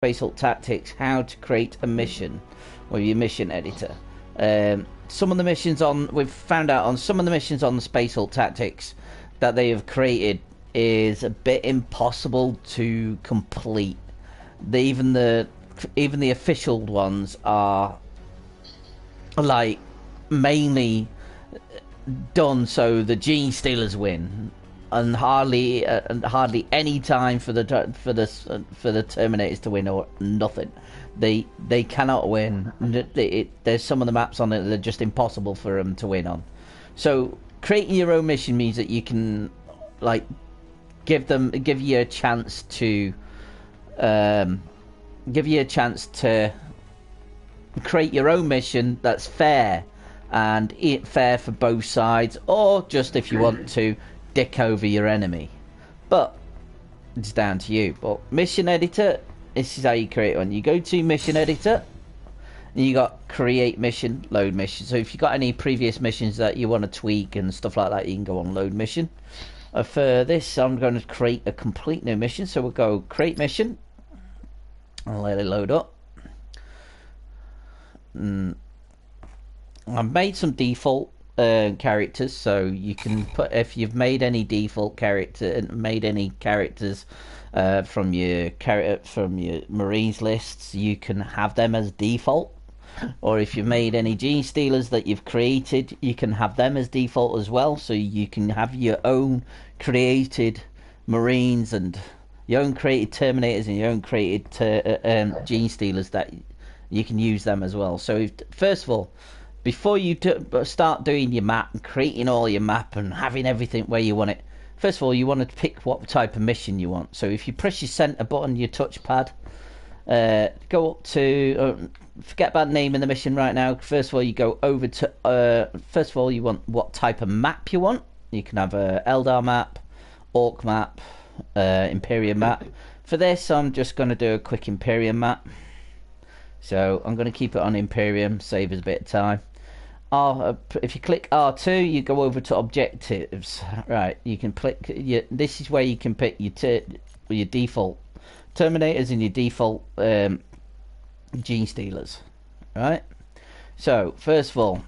Space Hulk Tactics how to create a mission with your mission editor. Some of the missions we've found out on some of the missions on the Space Hulk Tactics that they have created is a bit impossible to complete. Even the official ones are like mainly done so the Gene Stealers win, and hardly any time for the Terminators to win, or nothing. They cannot win. There's some of the maps on it that are just impossible for them to win on. So creating your own mission means that you can like give you a chance to create your own mission that's fair, and fair for both sides, or just if you want to dick over your enemy. But it's down to you. But mission editor, this is how you create one. You go to mission editor and you got create mission, load mission. So if you got any previous missions that you want to tweak and stuff like that, you can go on load mission. For this, I'm going to create a complete new mission, so we'll go create mission. I'll let it load up. I've made some default characters, so you can put, if you've made any default characters from your Marines lists, you can have them as default. Or if you've made any Gene Stealers that you've created, you can have them as default as well. So you can have your own created Marines and your own created Terminators and your own created Gene Stealers, that you can use them as well. So first of all, before you start doing your map and creating all your map and having everything where you want it, first of all you want to pick what type of mission you want. So if you press your center button, your touchpad, go up to forget about naming the mission right now. First of all, you go over to first of all you want what type of map you want. You can have a Eldar map, Orc map, Imperium map. For this, I'm just going to do a quick Imperium map. So I'm going to keep it on Imperium, save us a bit of time. If you click R2, you go over to objectives. Right, you can click. This is where you can pick your default Terminators and your default Gene Stealers. Right. So first of all,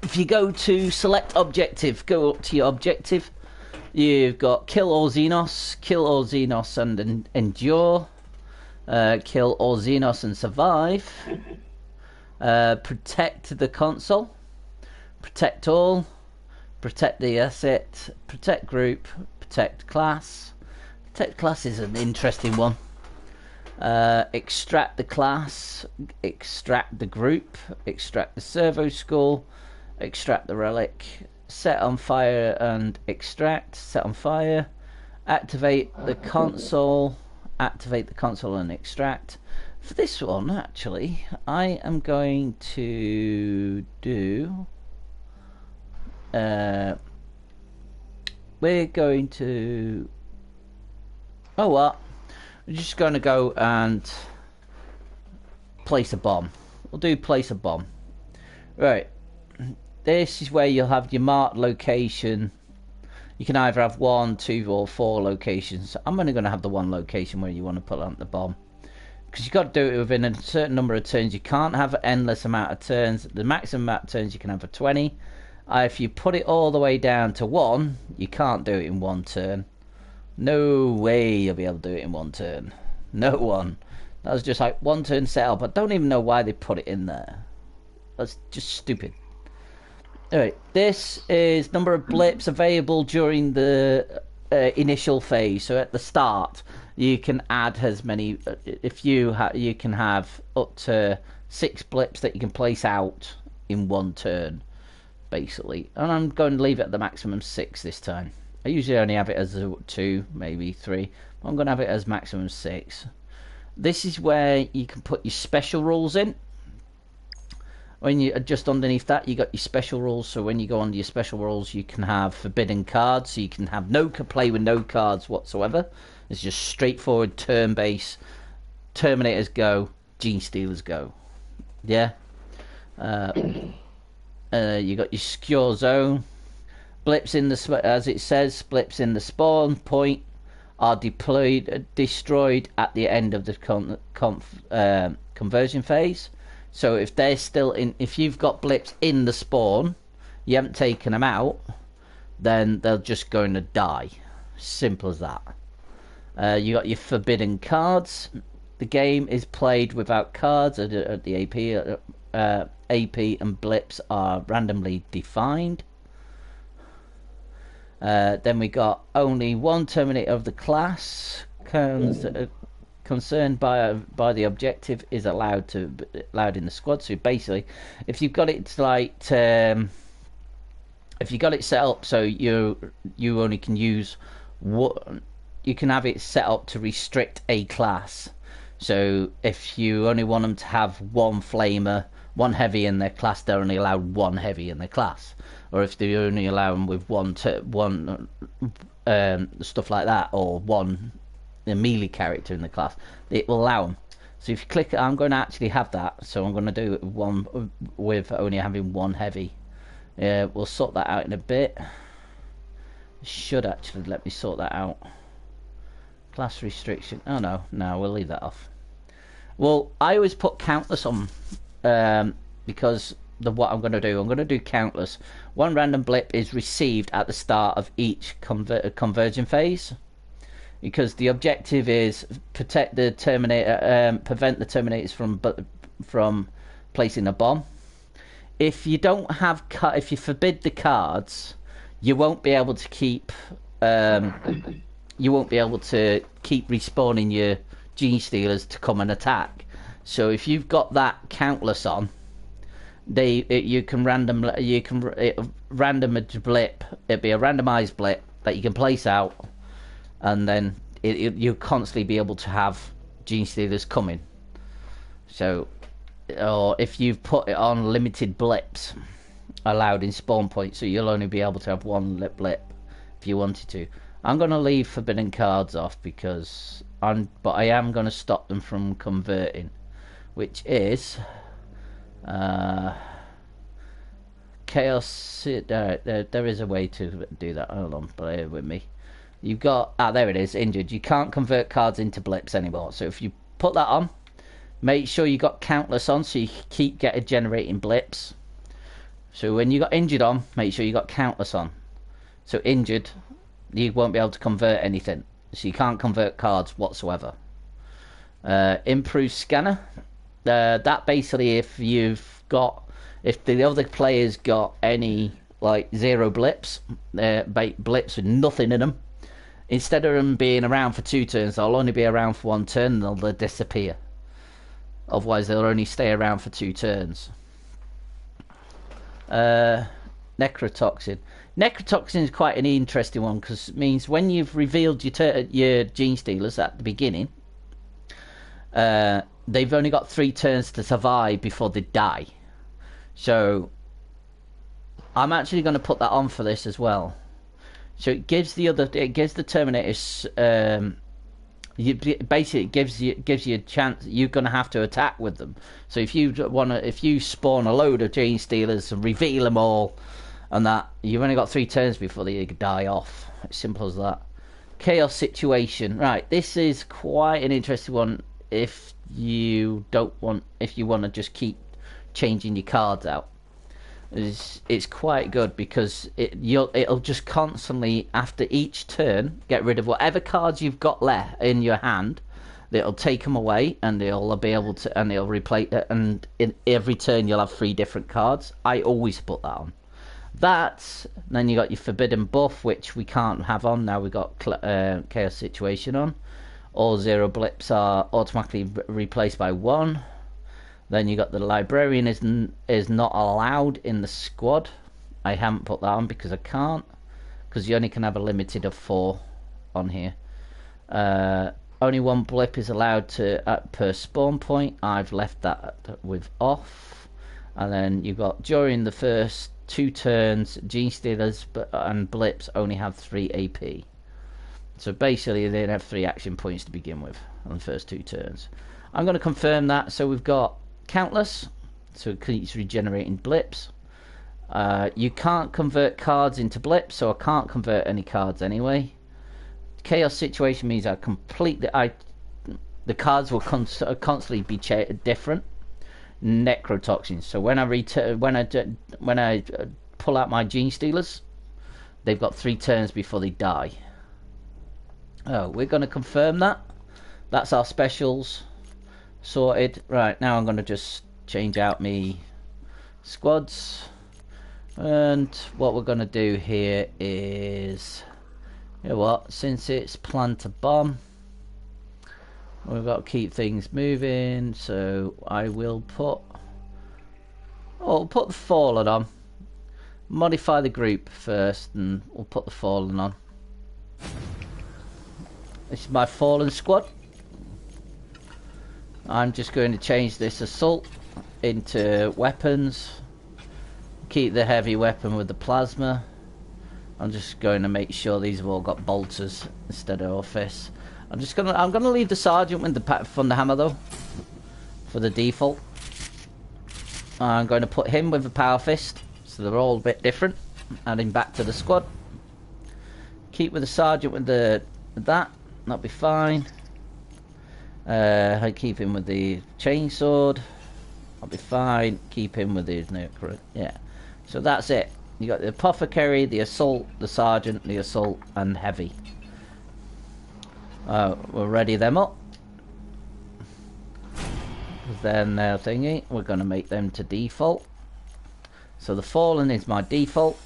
if you go to select objective, go up to your objective. You've got kill all Xenos and endure. Kill all Xenos and survive. Protect the console. Protect all. Protect the asset. Protect group. Protect class. Protect class is an interesting one. Extract the class. Extract the group. Extract the servo skull. Extract the relic. Set on fire and extract. Set on fire. Activate the console. Activate the console and extract. For this one, actually, I am going to do. We're going to. Oh, what? We're just going to go and place a bomb. We'll do place a bomb. Right. This is where you'll have your marked location. You can either have 1, 2, or 4 locations. I'm only going to have the one location where you want to put on the bomb, because you've got to do it within a certain number of turns. You can't have an endless amount of turns. The maximum amount of turns you can have are 20. If you put it all the way down to 1, you can't do it in 1 turn. No way you'll be able to do it in 1 turn. No one. That was just like 1 turn setup. I don't even know why they put it in there. That's just stupid. Alright, this is number of blips available during the initial phase. So at the start, you can add as many. If you can have up to 6 blips that you can place out in 1 turn, basically. And I'm going to leave it at the maximum 6 this time. I usually only have it as 2, maybe 3. I'm going to have it as maximum 6. This is where you can put your special rules in. When you just underneath that, you got your special rules. So when you go under your special rules, you can have forbidden cards. So you can have play with no cards whatsoever. It's just straightforward turn-based. Terminators go, Gene Stealers go. Yeah. You got your secure zone. Blips in the, as it says, blips in the spawn point are destroyed at the end of the conversion phase. So if they're still in, if you've got blips in the spawn, you haven't taken them out, then they're just going to die. Simple as that. You got your forbidden cards. The game is played without cards at the AP. AP and blips are randomly defined. Then we got only one Terminator of the class concerned by the objective is allowed in the squad. So basically, if you've got it like if you got it set up so you only can use what, you can have it set up to restrict a class. So if you only want them to have one flamer, one heavy in their class, they're only allowed one heavy in their class. Or if they only allow them with one stuff like that, or one melee character in the class, it will allow them. So if you click, I'm going to actually have that, so I'm going to do one with only having one heavy. We'll sort that out in a bit. Should actually let me sort that out. Class restriction. Oh no, we'll leave that off. Well, I always put countless on because what I'm going to do countless. One random blip is received at the start of each conversion phase, because the objective is protect the Terminator, prevent the Terminators from placing a bomb. If you don't have if you forbid the cards, you won't be able to keep respawning your Gene Stealers to come and attack. So if you've got that countless on, you can random a blip. It'll be a randomized blip that you can place out, and then you'll constantly be able to have Gene Stealers coming. So, or if you've put it on limited blips allowed in spawn points, so you'll only be able to have one blip if you wanted to. I'm going to leave forbidden cards off because but I am going to stop them from converting, which is chaos. There is a way to do that. Hold on, bear with me. You've got there it is, injured. You can't convert cards into blips anymore. So if you put that on, make sure you got countless on so you keep generating blips. So when you got injured on, make sure you got countless on. So injured, you won't be able to convert anything. So you can't convert cards whatsoever. Improved scanner. That basically, if the other player's got any like 0 blips, blips with nothing in them, instead of them being around for 2 turns, they'll only be around for 1 turn and they'll disappear. Otherwise, they'll only stay around for 2 turns. Necrotoxin. Necrotoxin is quite an interesting one because it means when you've revealed your Gene Stealers at the beginning, they've only got 3 turns to survive before they die. So I'm actually going to put that on for this as well. So it gives the Terminators. Basically, it gives you a chance. You're going to have to attack with them. So if you spawn a load of Gene Stealers and reveal them all, and that, you've only got 3 turns before they die off. It's simple as that. Chaos situation. Right, this is quite an interesting one. If you want to just keep changing your cards out, it's quite good because it'll just constantly, after each turn, get rid of whatever cards you've got left in your hand. It'll take them away, and they'll be able to, and they'll replace it. And in every turn, you'll have 3 different cards. I always put that on. Then you got your forbidden buff, which we can't have on now. We got chaos situation on. All 0 blips are automatically replaced by 1. Then you got the librarian is not allowed in the squad. I haven't put that on because I can't, because you only can have a limited of 4 on here. Only 1 blip is allowed per spawn point. I've left that with off. And then you got during the first 2 turns, Gene Stealers and blips only have 3 AP. So basically they have 3 action points to begin with on the first 2 turns. I'm going to confirm that. So we've got countless, so it keeps regenerating blips. You can't convert cards into blips, so I can't convert any cards anyway. chaos situation means the cards will constantly be different. Necrotoxins. So when I pull out my Gene Stealers, they've got 3 turns before they die. Oh, we're going to confirm that. That's our specials sorted. Right, now I'm going to just change out me squads. And what we're going to do here is, you know what, since it's plant a bomb, we've got to keep things moving, so I will put the Fallen on. Modify the group first and we'll put the Fallen on. This is my Fallen squad. I'm just going to change this Assault into weapons. Keep the heavy weapon with the plasma. I'm just going to make sure these have all got bolters instead of fists. I'm gonna leave the sergeant with the from the hammer though, for the default. I'm going to put him with the power fist, so they're all a bit different. Add him back to the squad. Keep with the sergeant with that'll be fine. I keep him with the chainsword. I'll be fine. Keep him with his necro. Yeah. So that's it. You got the apothecary, the assault, the sergeant, the assault, and heavy. We'll ready them up. Then their thingy, we're going to make them to default. So the Fallen is my default.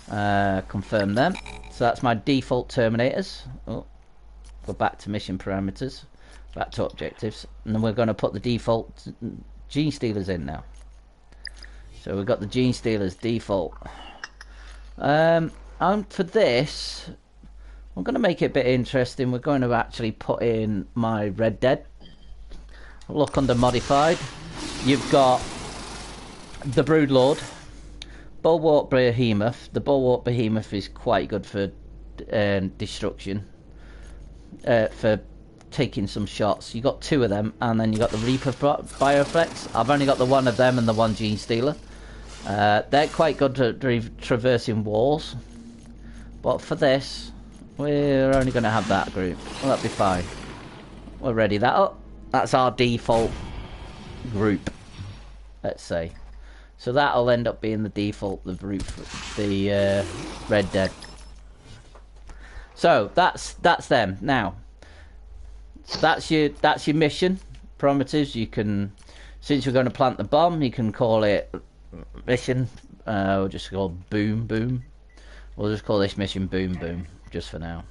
Confirm them. So that's my default Terminators. Oh, go back to mission parameters. Back to objectives. And then we're going to put the default Gene Stealers in now. So we've got the Gene Stealers default. For this, I'm going to make it a bit interesting. We're going to actually put in my Red Dead. Look under modified. You've got the Broodlord, Bulwark Behemoth. The Bulwark Behemoth is quite good for destruction, for taking some shots. You got 2 of them, and then you got the Reaper Bioflex. I've only got the 1 of them and the 1 Gene Stealer. They're quite good at traversing walls, but for this, we're only going to have that group. Well, that'll be fine. We'll ready that up. That's our default group, let's say. So that'll end up being the default, the group, the Red Dead. So that's them now. So that's your mission parameters. You can, since we're going to plant the bomb, you can call it mission. We'll just call boom boom. We'll just call this mission boom boom just for now.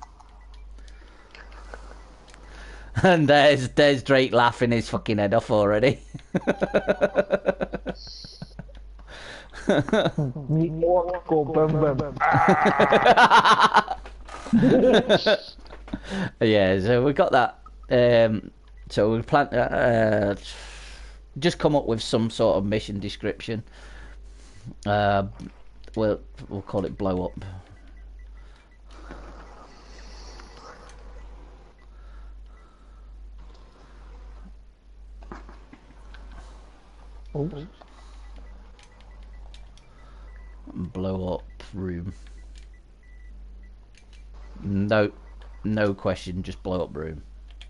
And there's Drake laughing his fucking head off already. Yeah, so we got that. So we plan just come up with some sort of mission description. We'll call it blow up. Oops. Blow up room. No question, just blow up room.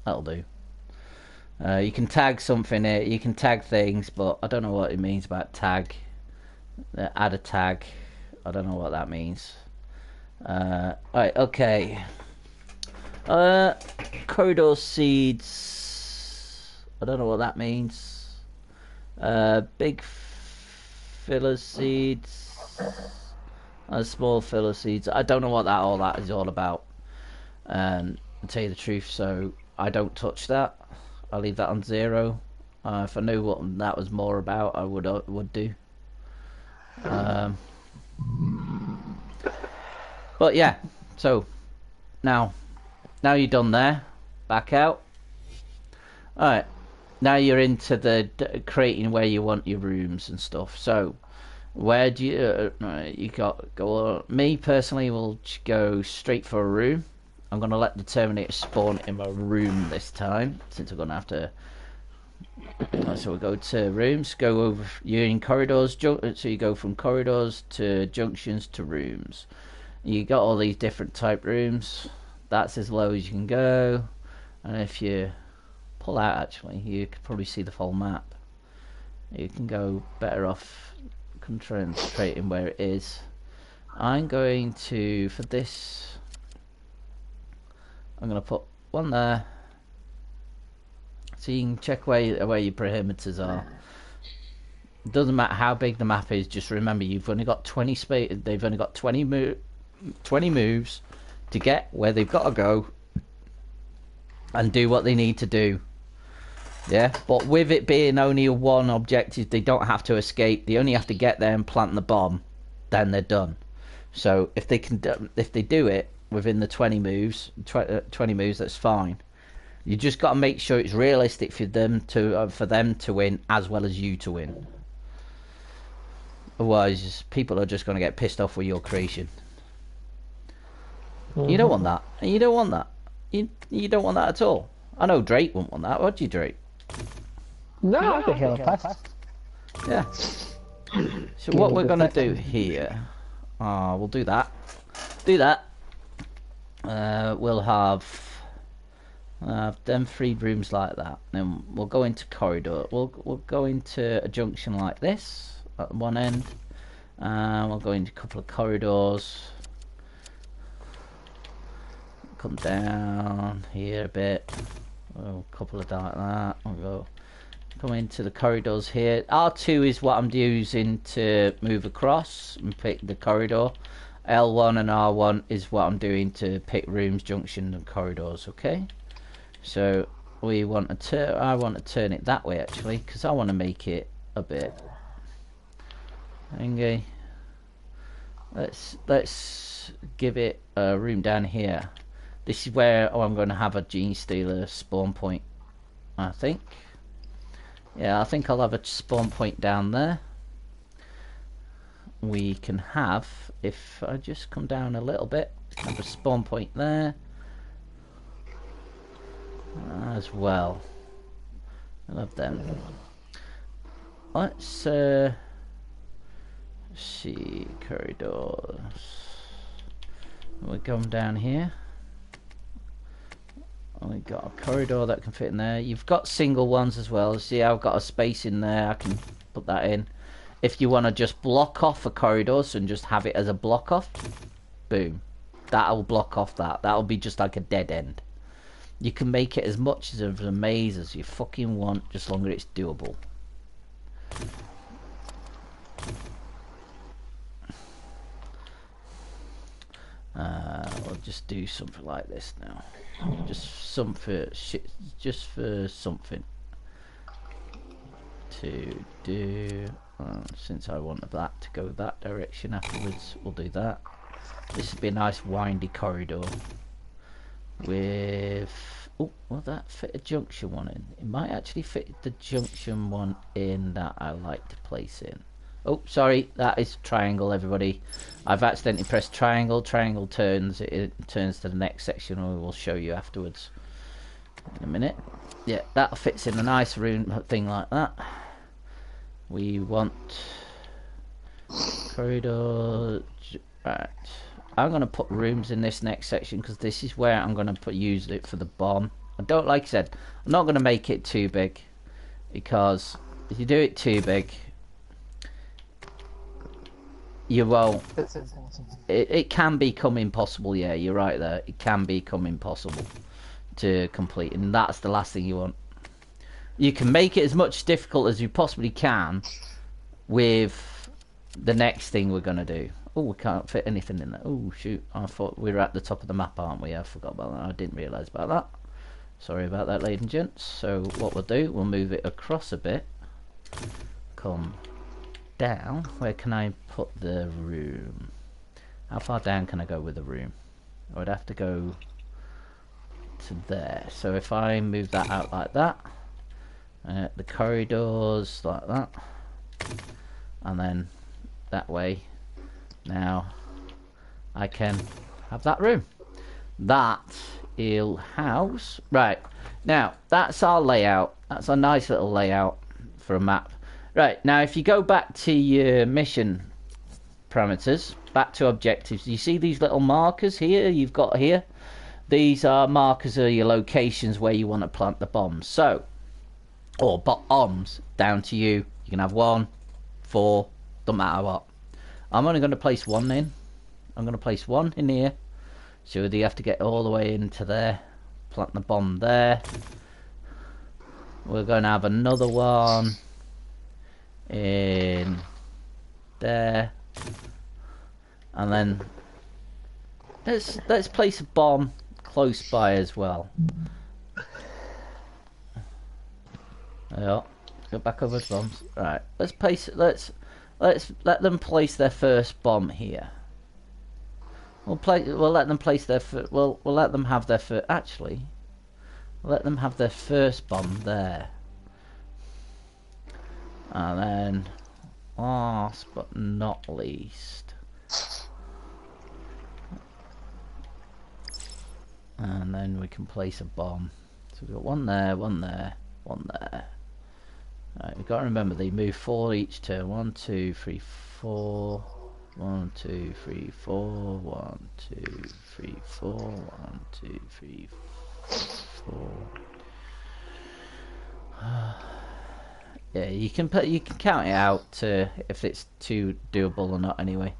That'll do. You can tag something here, you can tag things, but I don't know what it means about tag. Add a tag. I don't know what that means. Right, okay. Corridor seeds. I don't know what that means. Big filler seeds. Small filler seeds. I don't know what all that is all about. To tell you the truth, so I don't touch that. I'll leave that on 0. If I knew what that was more about, I would do. But yeah, so now you're done there. Back out. Alright, now you're into the creating where you want your rooms and stuff. So where do you go? Me personally will go straight for a room. I'm gonna let the Terminator spawn in my room this time, since I'm gonna have to. So we'll go to rooms. Go over. You're in corridors. So you go from corridors to junctions to rooms. You got all these different type rooms. that's as low as you can go. And if you pull out, actually, you can probably see the full map. You can go better off concentrating where it is. I'm going to, for this, I'm going to put one there, so you can check where your perimeters are. It doesn't matter how big the map is, just remember you've only got 20 space. They've only got 20 moves to get where they've got to go and do what they need to do. Yeah, but with it being only a one objective, they don't have to escape. They only have to get there and plant the bomb, then they're done. So if they do it within the 20 moves, that's fine. You just got to make sure it's realistic for them to win as well as you to win. Otherwise, people are just going to get pissed off with your creation. You don't want that. You don't want that. You don't want that at all. I know Drake wouldn't want that, would you, Drake? No, I think he'll pass. Yeah. So what we're going to do here, we'll do that. We'll have them 3 rooms like that. Then we'll go into corridor. We'll go into a junction like this at one end. We'll go into a couple of corridors. Come down here a bit. A couple of like that. We'll go into the corridors here. R2 is what I'm using to move across and pick the corridor. L1 and R1 is what I'm doing to pick rooms, junction and corridors. Okay, so we want to turn. I want to turn it that way actually, because I want to make it a bit. Okay, let's give it a room down here. This is where I'm going to have a Genestealer spawn point, I think. Yeah, I think I'll have a spawn point down there. We can have, if I just come down a little bit, have a spawn point there as well. I love them. Let's see, corridors. We come down here. We've got a corridor that can fit in there. You've got single ones as well. See, I've got a space in there. I can put that in. If you want to just block off a corridor and just have it as a block off, boom. That'll block off that. That'll be just like a dead end. You can make it as much of a maze as you fucking want, just longer it's doable. We'll just do something like this now. Just something, just for something to do. Since I want that to go that direction afterwards, we'll do that. This would be a nice windy corridor with. Oh, will that fit a junction one in? It might actually fit the junction one in that I like to place in. Oh, sorry, that is triangle, everybody. I've accidentally pressed triangle. Triangle turns, it turns to the next section, we will show you afterwards in a minute. Yeah, that fits in a nice room thing like that. We want corridor. Right, I'm going to put rooms in this next section because this is where I'm going to use it for the bomb. I don't, like I said, I'm not going to make it too big, because if you do it too big, you won't. It can become impossible. Yeah, you're right there. It can become impossible to complete, and that's the last thing you want. You can make it as much difficult as you possibly can with the next thing we're gonna do. Oh, we can't fit anything in there. Oh shoot! I thought we were at the top of the map, aren't we? I forgot about that. I didn't realise about that. Sorry about that, ladies and gents. So what we'll do, we'll move it across a bit. Come down. Where can I put the room? How far down can I go with the room? I would have to go to there. So if I move that out like that, the corridors like that, and then that way, now I can have that room. That will house. Right, now that's our layout. That's a nice little layout for a map. Right, now if you go back to your mission parameters, back to objectives, you see these little markers here you've got here? these are markers of your locations where you want to plant the bombs. So, or bombs, down to you. You can have 1, 4, don't matter what. I'm only going to place 1 in. I'm going to place 1 in here. So you have to get all the way into there. Plant the bomb there. We're going to have another one in there. And then let's place a bomb close by as well. Yeah, go back over the bombs. Right, let's let them place their first bomb here. We'll let them place their we'll let them have their first. Actually, we'll let them have their first bomb there. And then, last but not least, and then we can place a bomb. So we've got 1 there, 1 there, 1 there. Right, we've got to remember they move 4 each turn. 1, 2, 3, 4. 1, 2, 3, 4. 1, 2, 3, 4. 1, 2, 3, 4. Yeah, you can count it out to if it's too doable or not anyway.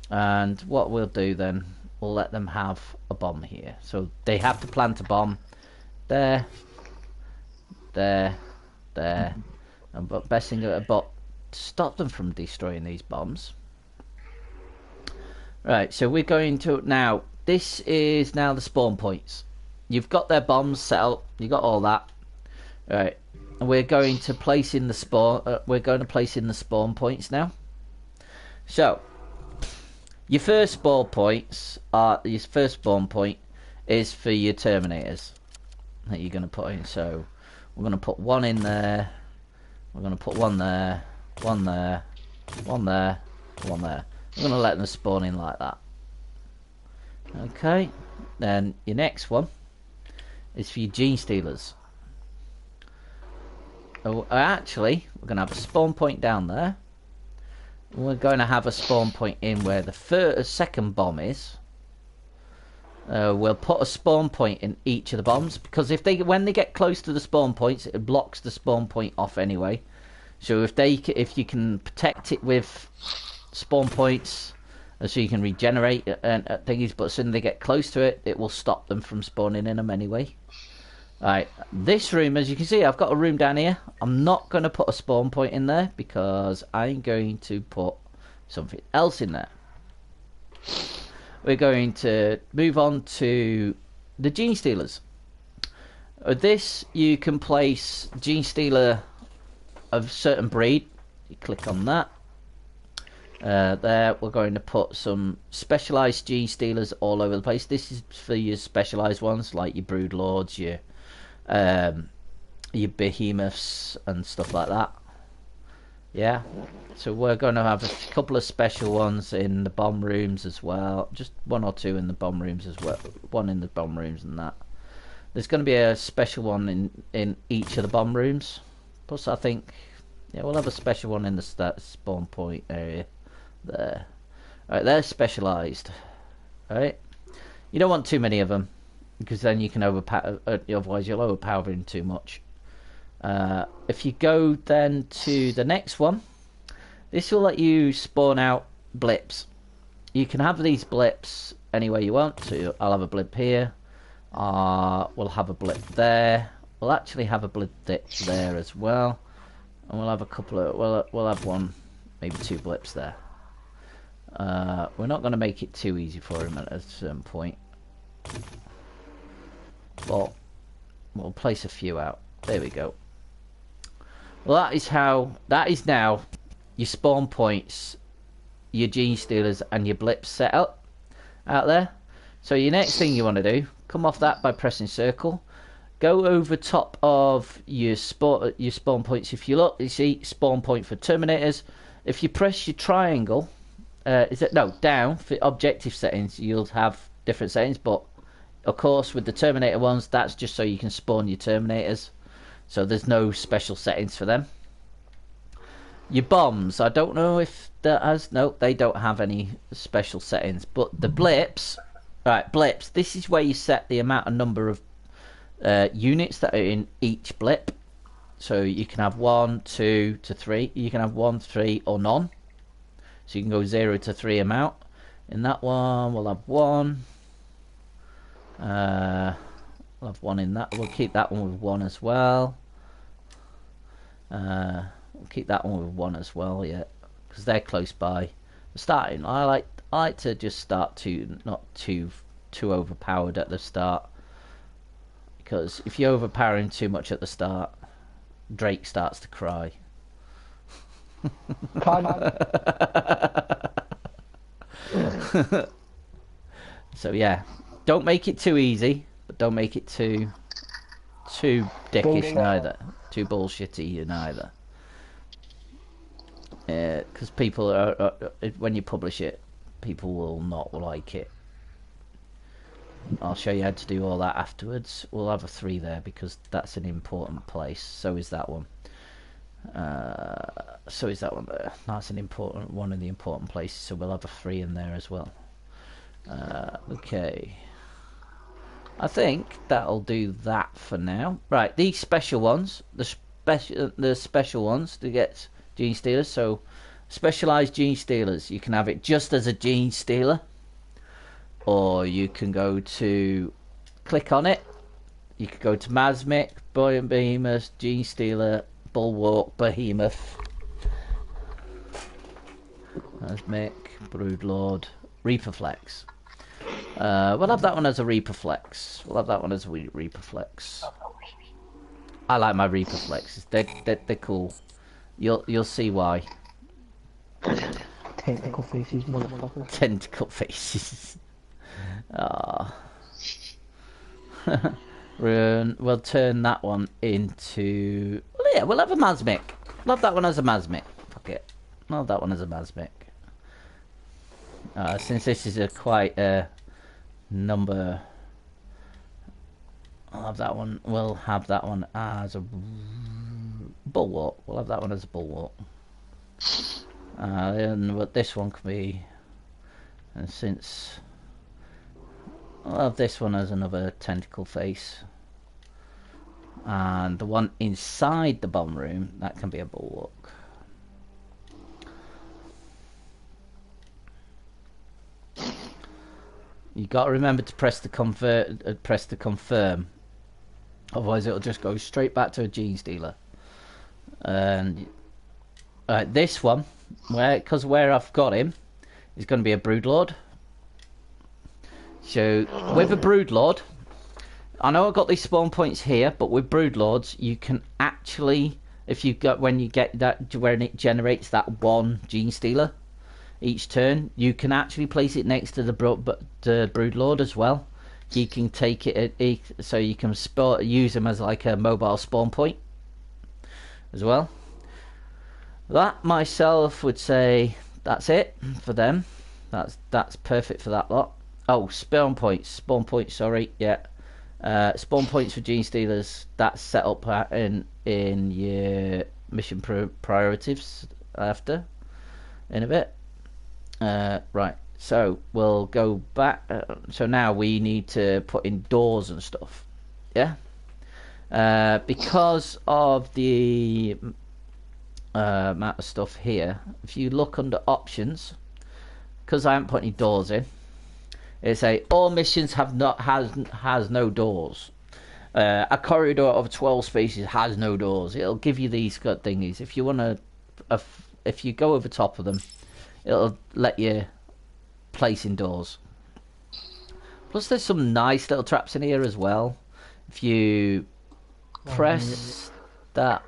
And what we'll do then, we'll let them have a bomb here. So they have to plant a bomb there, there, there, but best thing about stop them from destroying these bombs. Right, so we're going to now. This is now the spawn points. You've got their bombs set up. You got all that. Right, and we're going to place in the spawn. We're going to place in the spawn points now. So your first spawn points are your first spawn point is for your terminators that you're going to put in. So we're going to put 1 in there. We're going to put 1 there, 1 there, 1 there, 1 there. I'm going to let them spawn in like that. Okay, then your next one is for your gene stealers. Oh, actually, we're going to have a spawn point down there. We're going to have a spawn point in where the second bomb is. We'll put a spawn point in each of the bombs because when they get close to the spawn points, it blocks the spawn point off anyway. So if you can protect it with spawn points, so you can regenerate and thingies, but as soon as they get close to it, it will stop them from spawning in them anyway. Right, this room, as you can see, I've got a room down here. I'm not going to put a spawn point in there because I'm going to put something else in there. We're going to move on to the Gene Stealers. This, you can place Gene Stealer of certain breed. You click on that. There, we're going to put some specialised Gene Stealers all over the place. This is for your specialised ones, like your Brood Lords, your behemoths and stuff like that. Yeah, so we're going to have a couple of special ones in the bomb rooms as well. Just 1 or 2 in the bomb rooms as well. 1 in the bomb rooms and that. There's going to be a special one in each of the bomb rooms. Plus, I think, yeah, we'll have a special one in the spawn point area there. Alright, they're specialised. Alright, you don't want too many of them because then you can overpower. Otherwise, you'll overpower them too much. If you go then to the next one, this will let you spawn out blips. You can have these blips any way you want. So I'll have a blip here. We'll have a blip there. We'll actually have a blip there as well, and we'll have a couple of. We'll have 1, maybe 2 blips there. We're not going to make it too easy for him at a certain point, but we'll place a few out. There we go. Well, that is now your spawn points, your Gene Stealers and your blips set up out there. So your next thing you want to do, come off that by pressing circle, go over top of your spawn points. If you look, you see spawn point for Terminators. If you press your triangle, down for objective settings, you'll have different settings, but of course with the Terminator ones, that's just so you can spawn your Terminators. So there's no special settings for them. Your bombs, I don't know if that has, no, they don't have any special settings. But the blips, Right, blips. This is where you set the amount of number of units that are in each blip. So you can have 1, 2 to 3. You can have 1, 3, or none. So you can go 0 to 3 amount. In that one, we'll have 1. We'll have 1 in that. We'll keep that one with 1 as well. We'll keep that one with 1 as well, yeah, because they're close by. Starting, I like to just start not too overpowered at the start, because if you're overpowering too much at the start, Drake starts to cry. So yeah, don't make it too easy, but don't make it too dickish neither, too bullshitty neither. Because people are when you publish it, people will not like it. I'll show you how to do all that afterwards. We'll have a 3 there because that's an important place. So is that one. So is that one there. That's an important one of the important places. So we'll have a 3 in there as well. Okay. I think that'll do that for now. Right, these special ones, the special ones to get Gene Stealers. So specialized Gene Stealers, you can have it just as a Gene Stealer, or you can go to click on it. You could go to Mazmik, Buoyant Behemoth, Gene Stealer, Bulwark, Behemoth, Mazmik, Broodlord, Reaperflex. We'll have that one as a Reaperflex. Reaperflex. I like my Reaperflexes. They're cool. You'll see why. Tentacle faces, motherfucker. Tentacle faces. We'll turn that one into... Well, yeah, we'll have a Mazmik. We'll have that one as a Mazmik. Fuck it. We'll have that one as a Mazmik. Since this is a quite number... I'll have that one. We'll have that one as a Bulwark. We'll have that one as a Bulwark. And what this one can be... And since... I'll have this one as another tentacle face. And the one inside the bomb room, that can be a Bulwark. You got to remember to press the confirm. Otherwise it'll just go straight back to a Gene Stealer. And this one, because where I've got him, is going to be a Broodlord. So with a Broodlord, I know I've got these spawn points here, but with Broodlords you can actually, when you get that, when it generates that one Gene Stealer each turn, you can actually place it next to the Broodlord as well. You can take it, so you can use them as like a mobile spawn point as well. That myself would say that's it for them. That's perfect for that lot. Oh, spawn points, sorry, yeah. Spawn points for Gene Stealers, that's set up in your mission priorities after, in a bit. Right, so we'll go back. So now we need to put in doors and stuff, yeah? Because of the amount of stuff here, if you look under options, because I haven't put any doors in, it's a all missions has no doors. A corridor of 12 spaces has no doors. It'll give you these good thingies. If you want to, if you go over top of them, it'll let you place indoors. Plus there's some nice little traps in here as well. If you press that,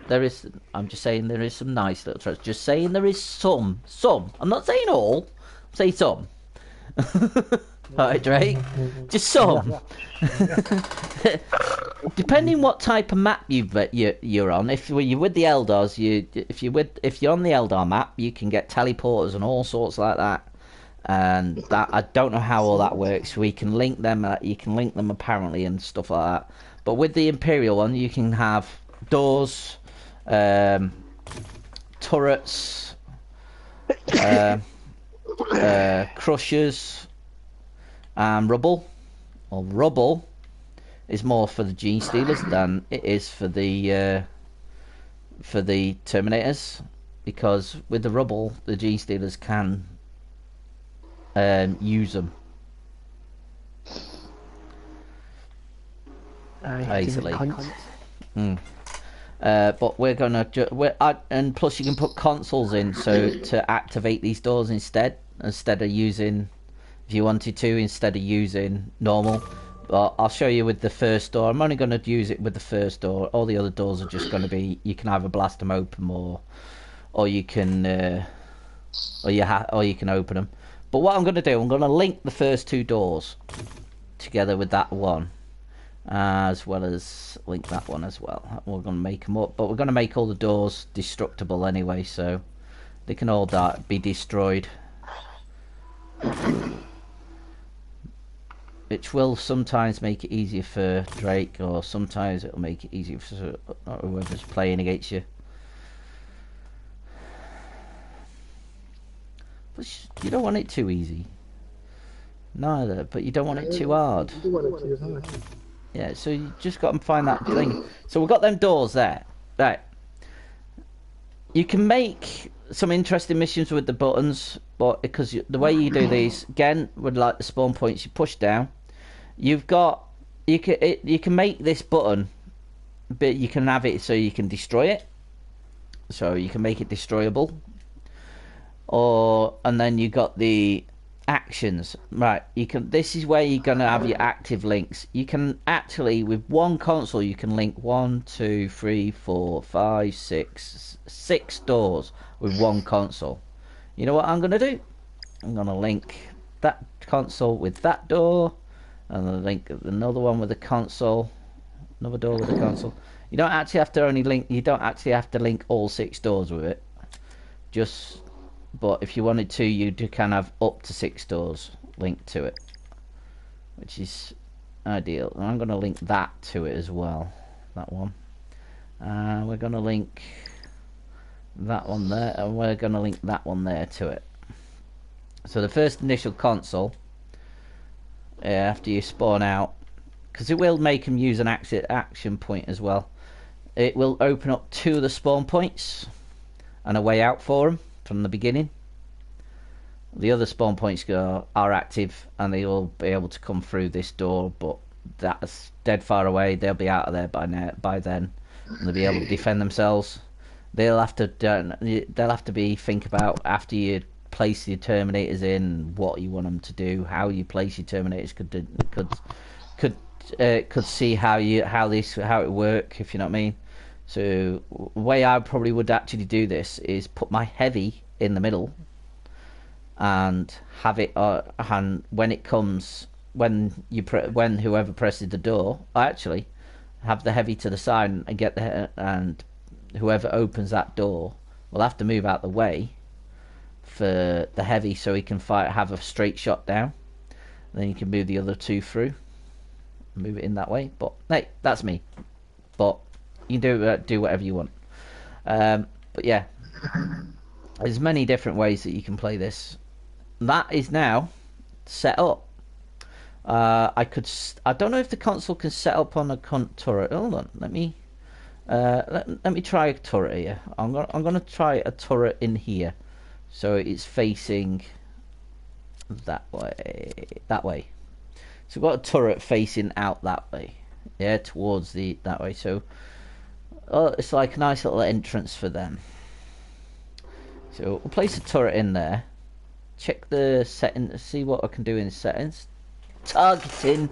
there is, I'm just saying there is some nice little traps. Just saying there is some. I'm not saying all, I'm saying some. Alright, Drake, just some. Depending what type of map you're on. If you're with the Eldars, if you're on the Eldar map, you can get teleporters and all sorts like that. And that, I don't know how all that works. We can link them. You can link them apparently and stuff like that. But with the Imperial one, you can have doors, turrets, crushers, and rubble, or rubble, is more for the Gene Stealers than it is for the Terminators, because with the rubble, the Gene Stealers can use them easily. But we're gonna and plus you can put consoles in, so to activate these doors instead of using, if you wanted to, instead of using normal. But I'll show you with the first door. I'm only going to use it with the first door. All the other doors are just going to be, you can either blast them open or you can or you can open them. But what I'm going to do, I'm going to link the first two doors together with that one, as well as link that one as well. We're going to make them up, but we're going to make all the doors destructible anyway, so they can all be destroyed. Which will sometimes make it easier for Drake, or sometimes it'll make it easier for whoever's playing against you. But you don't want it too easy. Neither, but you don't want it too hard. You want it too hard. Yeah, so you just got to find that thing. So we've got them doors there. Right. You can make some interesting missions with the buttons, but because the way you do these, again, with like the spawn points, you push down. You can make this button, but you can have it so you can destroy it. So you can make it destroyable. And then you got the actions, right? This is where you're gonna have your active links. You can actually, with one console, you can link 1, 2, 3, 4, 5, 6 doors with one console. You know what I'm gonna do? I'm gonna link that console with that door, and then link another one with a console, another door with a console. You don't actually have to link all 6 doors with it. But if you wanted to, you can have up to 6 doors linked to it, which is ideal. And I'm going to link that to it as well, that one. We're going to link that one there, and we're going to link that one there to it. So the first initial console, after you spawn out, because it will make them use an action point as well, it will open up 2 of the spawn points and a way out for them from the beginning. The other spawn points are active, and they will be able to come through this door, but that's dead far away. They'll be out of there by then, and they'll be able to defend themselves. They'll have to think about, after you place your Terminators in, what you want them to do, how you place your Terminators could see how it work, if you know what I mean. So the way I probably would actually do this is put my heavy in the middle, and have it and when whoever presses the door, I actually have the heavy to the side and and whoever opens that door will have to move out the way for the heavy, so he can have a straight shot down. Then you can move the other 2 through, move it in that way. But hey, that's me. But you can do whatever you want. But yeah, there's many different ways that you can play this. That is now set up. I don't know if the console can set up on a turret. Hold on, let me try a turret here. I'm gonna try a turret in here, so it's facing that way. So we've got a turret facing out that way, yeah, towards that way. So it's like a nice little entrance for them. So we'll place a turret in there. Check the settings, see what I can do in settings. Targeting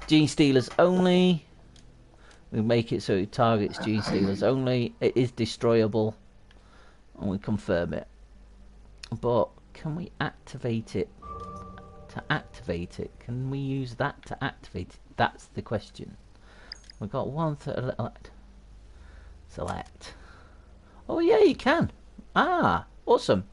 Gene Stealers only. We make it so it targets Gene Stealers only. It is destroyable, and we confirm it. But can we activate it? To activate it, can we use that to activate it? That's the question. We've got 1/3 select. Oh yeah, you can. Ah, awesome.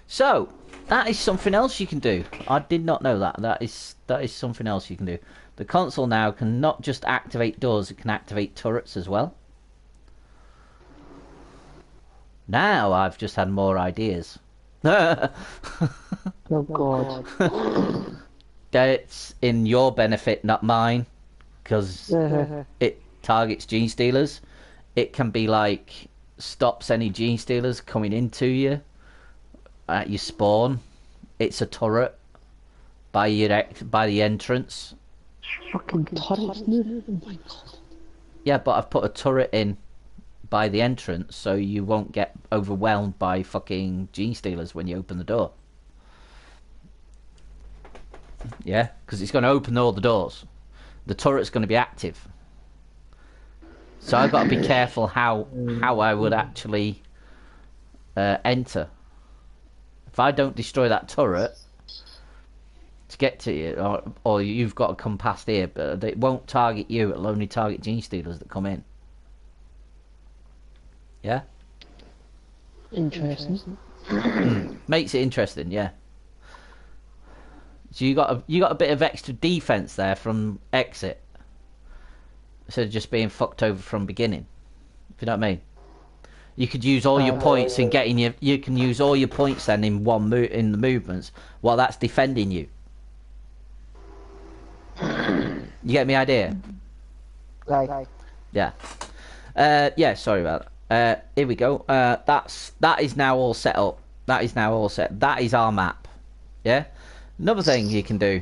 So that is something else you can do. I did not know that. That is something else you can do. The console now can not just activate doors; it can activate turrets as well. Now I've just had more ideas. Oh god. That's in your benefit, not mine, because it targets gene stealers. It can be like stops any gene stealers coming into you at your spawn. It's a turret by the entrance. Fucking turrets, dude. Oh my god. Yeah, but I've put a turret in by the entrance so you won't get overwhelmed by fucking gene stealers when you open the door. Yeah, because it's going to open all the doors. The turret's going to be active. So I've got to be careful how I would actually enter. If I don't destroy that turret to get to you, or you've got to come past here, but it won't target you. It'll only target gene stealers that come in. Yeah. Interesting. Makes it interesting, yeah. So you got a bit of extra defense there from exit, instead of just being fucked over from beginning. If you know what I mean. You could use all your points in getting you. You can use all your points then in in the movements while that's defending you. You get me idea? Right. Yeah. Yeah. Sorry about that. Here we go. That is now all set up. That is now all set. That is our map. Yeah. Another thing you can do.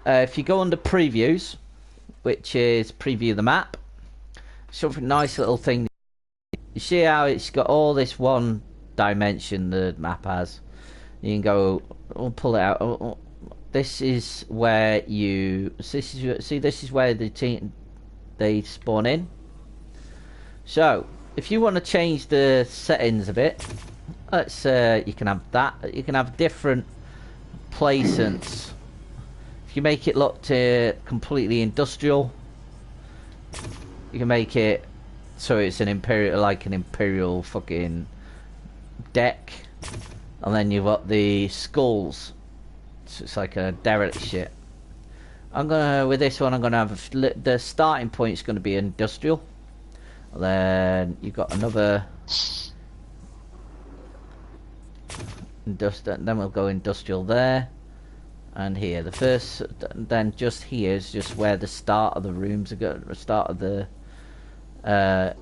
If you go under previews, which is preview the map, something nice little thing. You see how it's got all this one dimension the map has. You can go, we'll pull it out. This is where you see. This is where they spawn in. So if you want to change the settings a bit, let's you can have that. You can have different placements. If you make it look completely industrial, you can make it so it's an imperial fucking deck, and then you've got the skulls. So it's like a derelict shit. With this one, I'm gonna have the starting point is going to be industrial. And then you've got another then we'll go industrial there and here. The first, then just here is just where the start of the rooms are going. The start of the going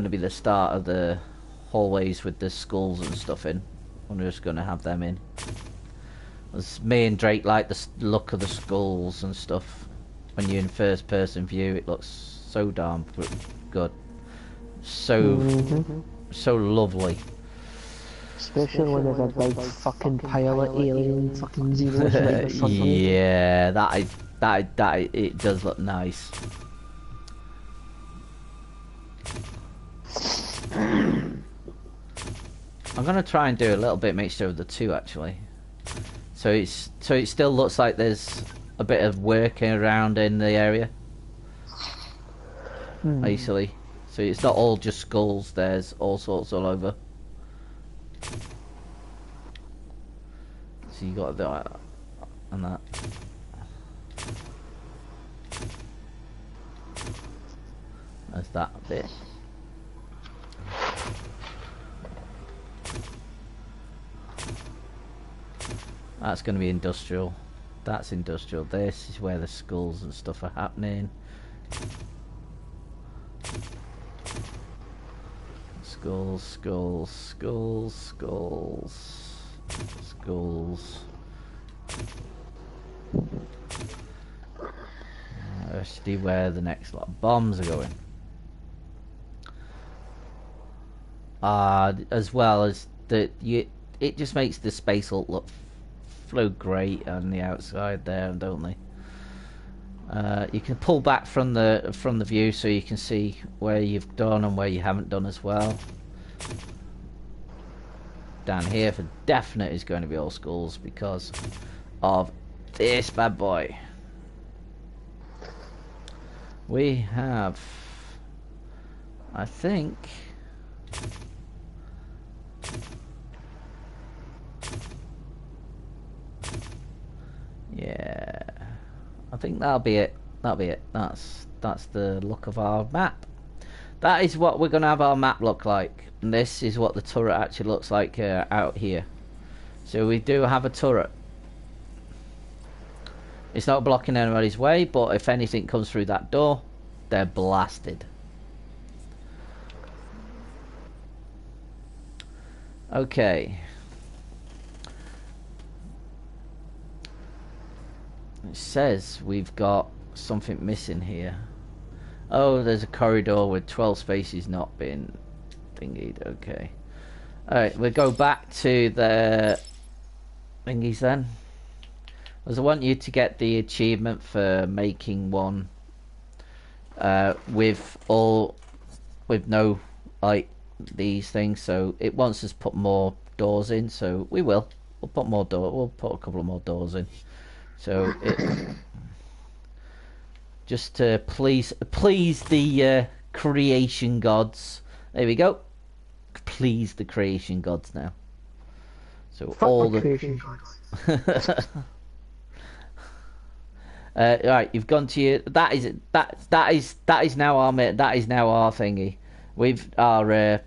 to be the start of the hallways with the skulls and stuff in. I'm just going to have them in. As me and Drake like the look of the skulls and stuff. When you're in first person view, it looks so damn good. So lovely. Especially when there's a big fucking pile of alien fucking zeros. Yeah, that it does look nice. I'm gonna try and do a little bit mixture of the two actually. So it still looks like there's a bit of working around in the area. Basically. So it's not all just skulls, there's all sorts all over. So you got that and that. There's that bit. That's going to be industrial. That's industrial. This is where the skulls and stuff are happening. Skulls, skulls, skulls, skulls, skulls. Let's see where the next lot of bombs are going. As well as it just makes the space look flow great on the outside there, don't they? You can pull back from the view so you can see where you've done and where you haven't done as well. Down here for definite is going to be all skulls because of this bad boy. We have, I think, yeah, I think that'll be it. That'll be it. That's the look of our map. That is what we're gonna have our map look like. And this is what the turret actually looks like out here. So we do have a turret. It's not blocking anybody's way, but if anything comes through that door, they're blasted. Okay. It says we've got something missing here. Oh, there's a corridor with 12 spaces not being thingied. Okay. Alright, we'll go back to the thingies then. Because I want you to get the achievement for making one with no like these things. So it wants us to put more doors in, so we'll put more we'll put a couple of more doors in. So it just to please the creation gods. There we go. Please the creation gods now. So Fuck all the the creation gods. right, you've gone to your. That is now our thingy. We've our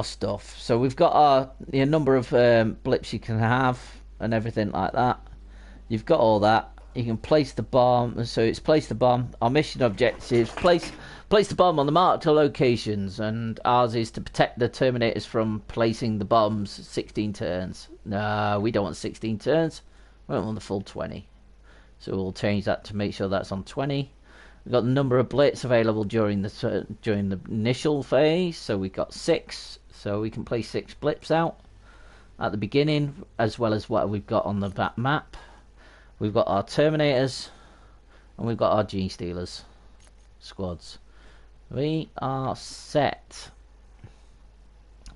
stuff. So we've got the number of blips you can have and everything like that. You've got all that. You can place the bomb. So it's place the bomb. Our mission objectives: place the bomb on the marked locations, and ours is to protect the Terminators from placing the bombs. 16 turns. No, we don't want 16 turns. We don't want the full 20. So we'll change that to make sure that's on 20. We've got the number of blitz available during the initial phase. So we've got 6. So we can place 6 blips out at the beginning, as well as what we've got on the map. We've got our Terminators, and we've got our Genestealers squads. We are set.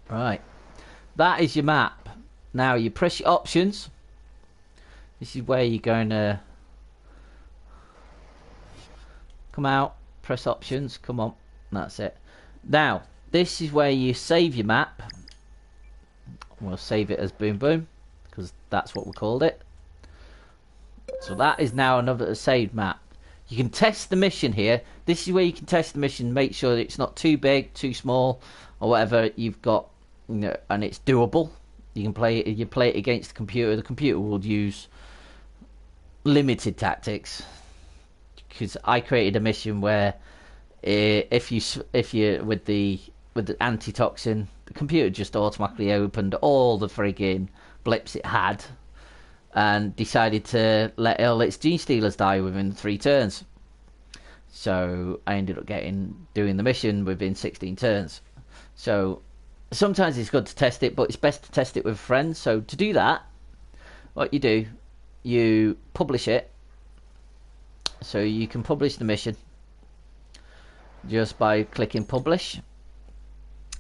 Right. That is your map. Now you press your options. This is where you're going to come out, press options, come on, that's it. Now, this is where you save your map. We'll save it as Boom Boom, because that's what we called it. So that is now another saved map. You can test the mission here. This is where you can test the mission, make sure that it's not too big, too small, or whatever you've got, you know, and it's doable. You can play it. You play it against the computer. The computer will use limited tactics, because I created a mission where if you with the antitoxin, the computer just automatically opened all the friggin' blips it had and decided to let all its Genestealers die within 3 turns. So I ended up doing the mission within 16 turns. So sometimes it's good to test it, but it's best to test it with friends. So to do that, what you do, you publish it. So you can publish the mission just by clicking publish.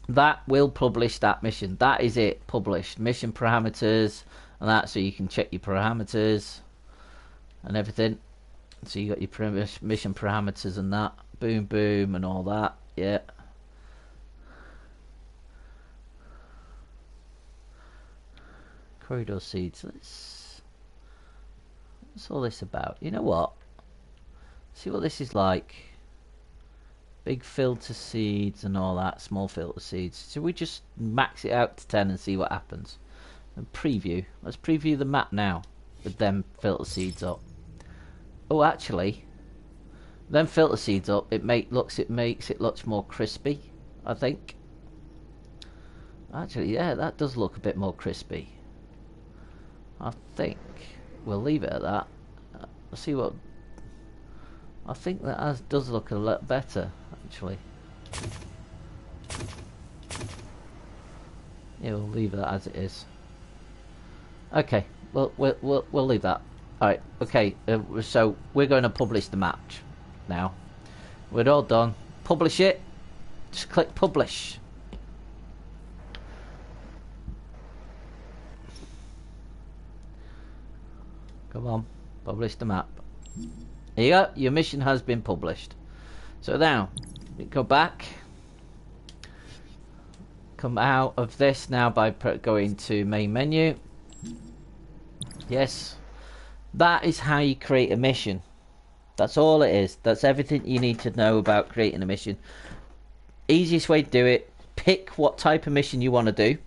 That will publish that mission. That is it, published. Mission parameters and that, so you can check your parameters and everything. So you got your mission parameters and that. Boom boom and all that. Yeah. Corridor seeds. What's all this about? You know what? See what this is like. Big filter seeds and all that. Small filter seeds. So we just max it out to 10 and see what happens. And preview. Let's preview the map now with them filter seeds up. Oh, actually, them filter seeds up. It makes it look more crispy, I think. Actually, yeah, that does look a bit more crispy. I think we'll leave it at that. Let's see what. I think that does look a lot better, actually. Yeah, we'll leave that as it is. Okay, we'll leave that. All right. Okay. So we're going to publish the match now. We're all done. Publish it. Just click publish. Come on, publish the map. Here you go. Your mission has been published. So now, we go back. Come out of this now by going to main menu. Yes. That is how you create a mission. That's all it is. That's everything you need to know about creating a mission. Easiest way to do it. Pick what type of mission you want to do.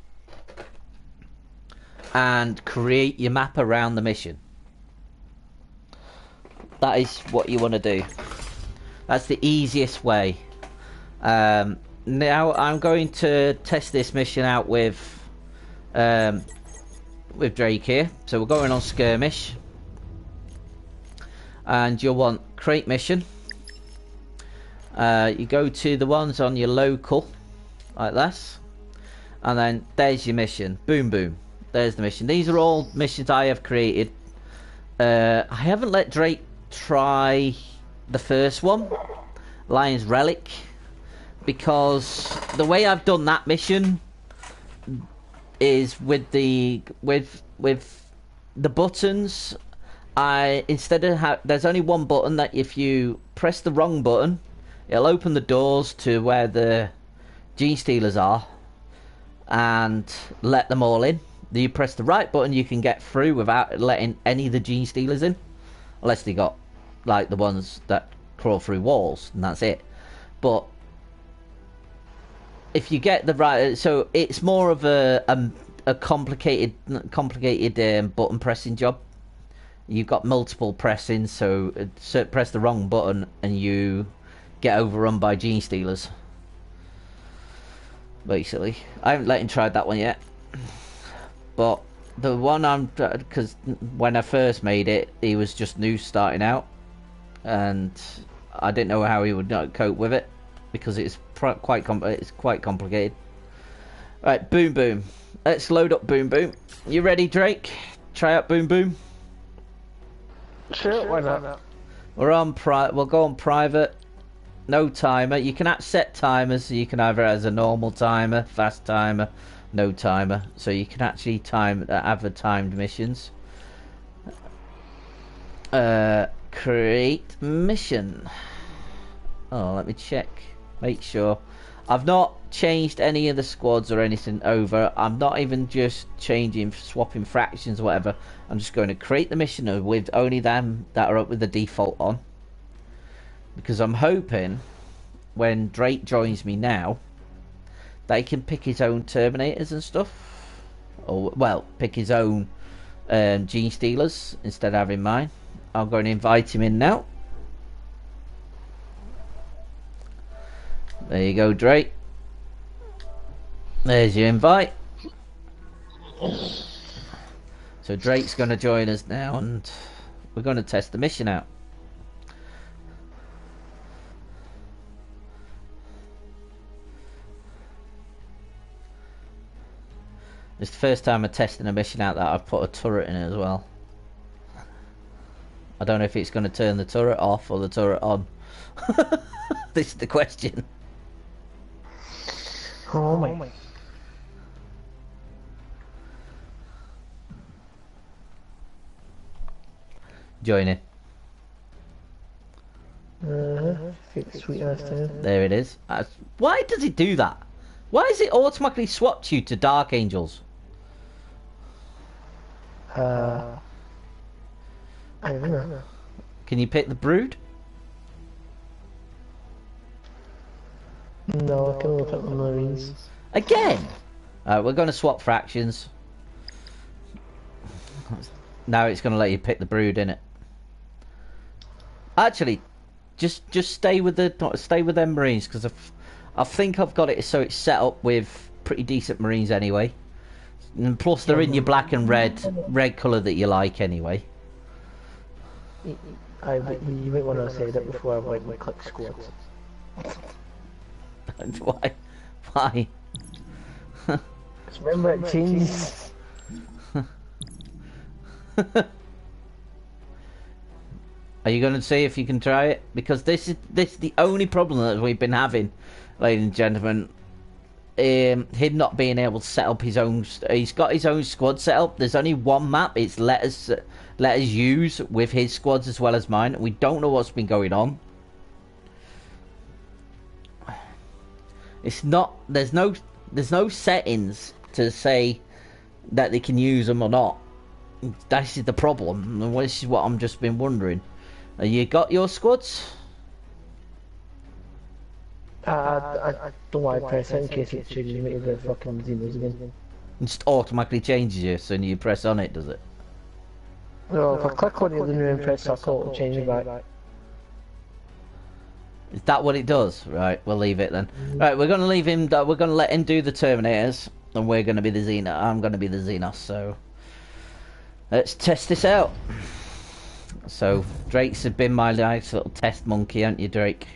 And create your map around the mission. That is what you want to do. That's the easiest way. Now I'm going to test this mission out with Drake here. So we're going on skirmish, and you'll want crate mission. You go to the ones on your local, like this, and then there's your mission. Boom, boom. There's the mission. These are all missions I have created. I haven't let Drake try the first one, Lion's Relic, because the way I've done that mission is with the buttons. Instead of there's only one button that if you press the wrong button, it'll open the doors to where the Genestealers are and let them all in. You press the right button, you can get through without letting any of the Genestealers in, unless they got like the ones that crawl through walls, and that's it. But if you get the right, so it's more of a complicated button pressing job. You've got multiple pressing, so press the wrong button and you get overrun by Genestealers. Basically, I haven't let him try that one yet. But the one because when I first made it, he was just new starting out, and I didn't know how he would not cope with it because it's quite complicated. Right, boom boom. Let's load up boom boom. You ready, Drake? Try out boom boom. Sure, why not? We're on we'll go on private. No timer. You can set timers. You can either as a normal timer, fast timer, no timer. So you can actually have the timed missions. Create mission. Oh, let me check. Make sure. I've not changed any of the squads or anything over. I'm not even just swapping fractions or whatever. I'm just going to create the mission with only them that are up with the default on. Because I'm hoping when Drake joins me now, they can pick his own Terminators and stuff. Or, well, pick his own Genestealers instead of having mine. I'm going to invite him in now. There you go, Drake. There's your invite. So Drake's going to join us now, and we're going to test the mission out. It's the first time I'm testing a mission out that I've put a turret in it as well. I don't know if it's going to turn the turret off or the turret on. This is the question. Oh my. Join in. Sweet ass time. There it is. Why does it do that? Why is it automatically swapped you to Dark Angels? I don't know. Can you pick the Brood? No, I can only pick the Marines. Again? We're going to swap fractions. Now it's going to let you pick the Brood, innit? Actually, just stay with them Marines, because I think I've got it so it's set up with pretty decent Marines anyway. And plus they're in your black and red colour that you like anyway. You might want to say that before I click squads. Why? Because remember it changes. Are you going to see if you can try it? Because this is the only problem that we've been having, ladies and gentlemen. Him not being able to set up his own. He's got his own squad set up. There's only one map. It's let us use with his squads as well as mine. We don't know what's been going on. It's not. There's no settings to say that they can use them or not. This is the problem. And this is what I'm just been wondering. You got your squads? I don't want to press it in case it changes me to the fucking Xenos again. It just automatically changes you as soon as you press on it, does it? No, if I click on it and then press circle, it'll change me back. Is that what it does? Right, we'll leave it then. Right, we're gonna leave him. We're gonna let him do the Terminators, and we're gonna be the Xenos. I'm gonna be the Xenos. So let's test this out. So Drake's been my nice little test monkey, haven't you, Drake?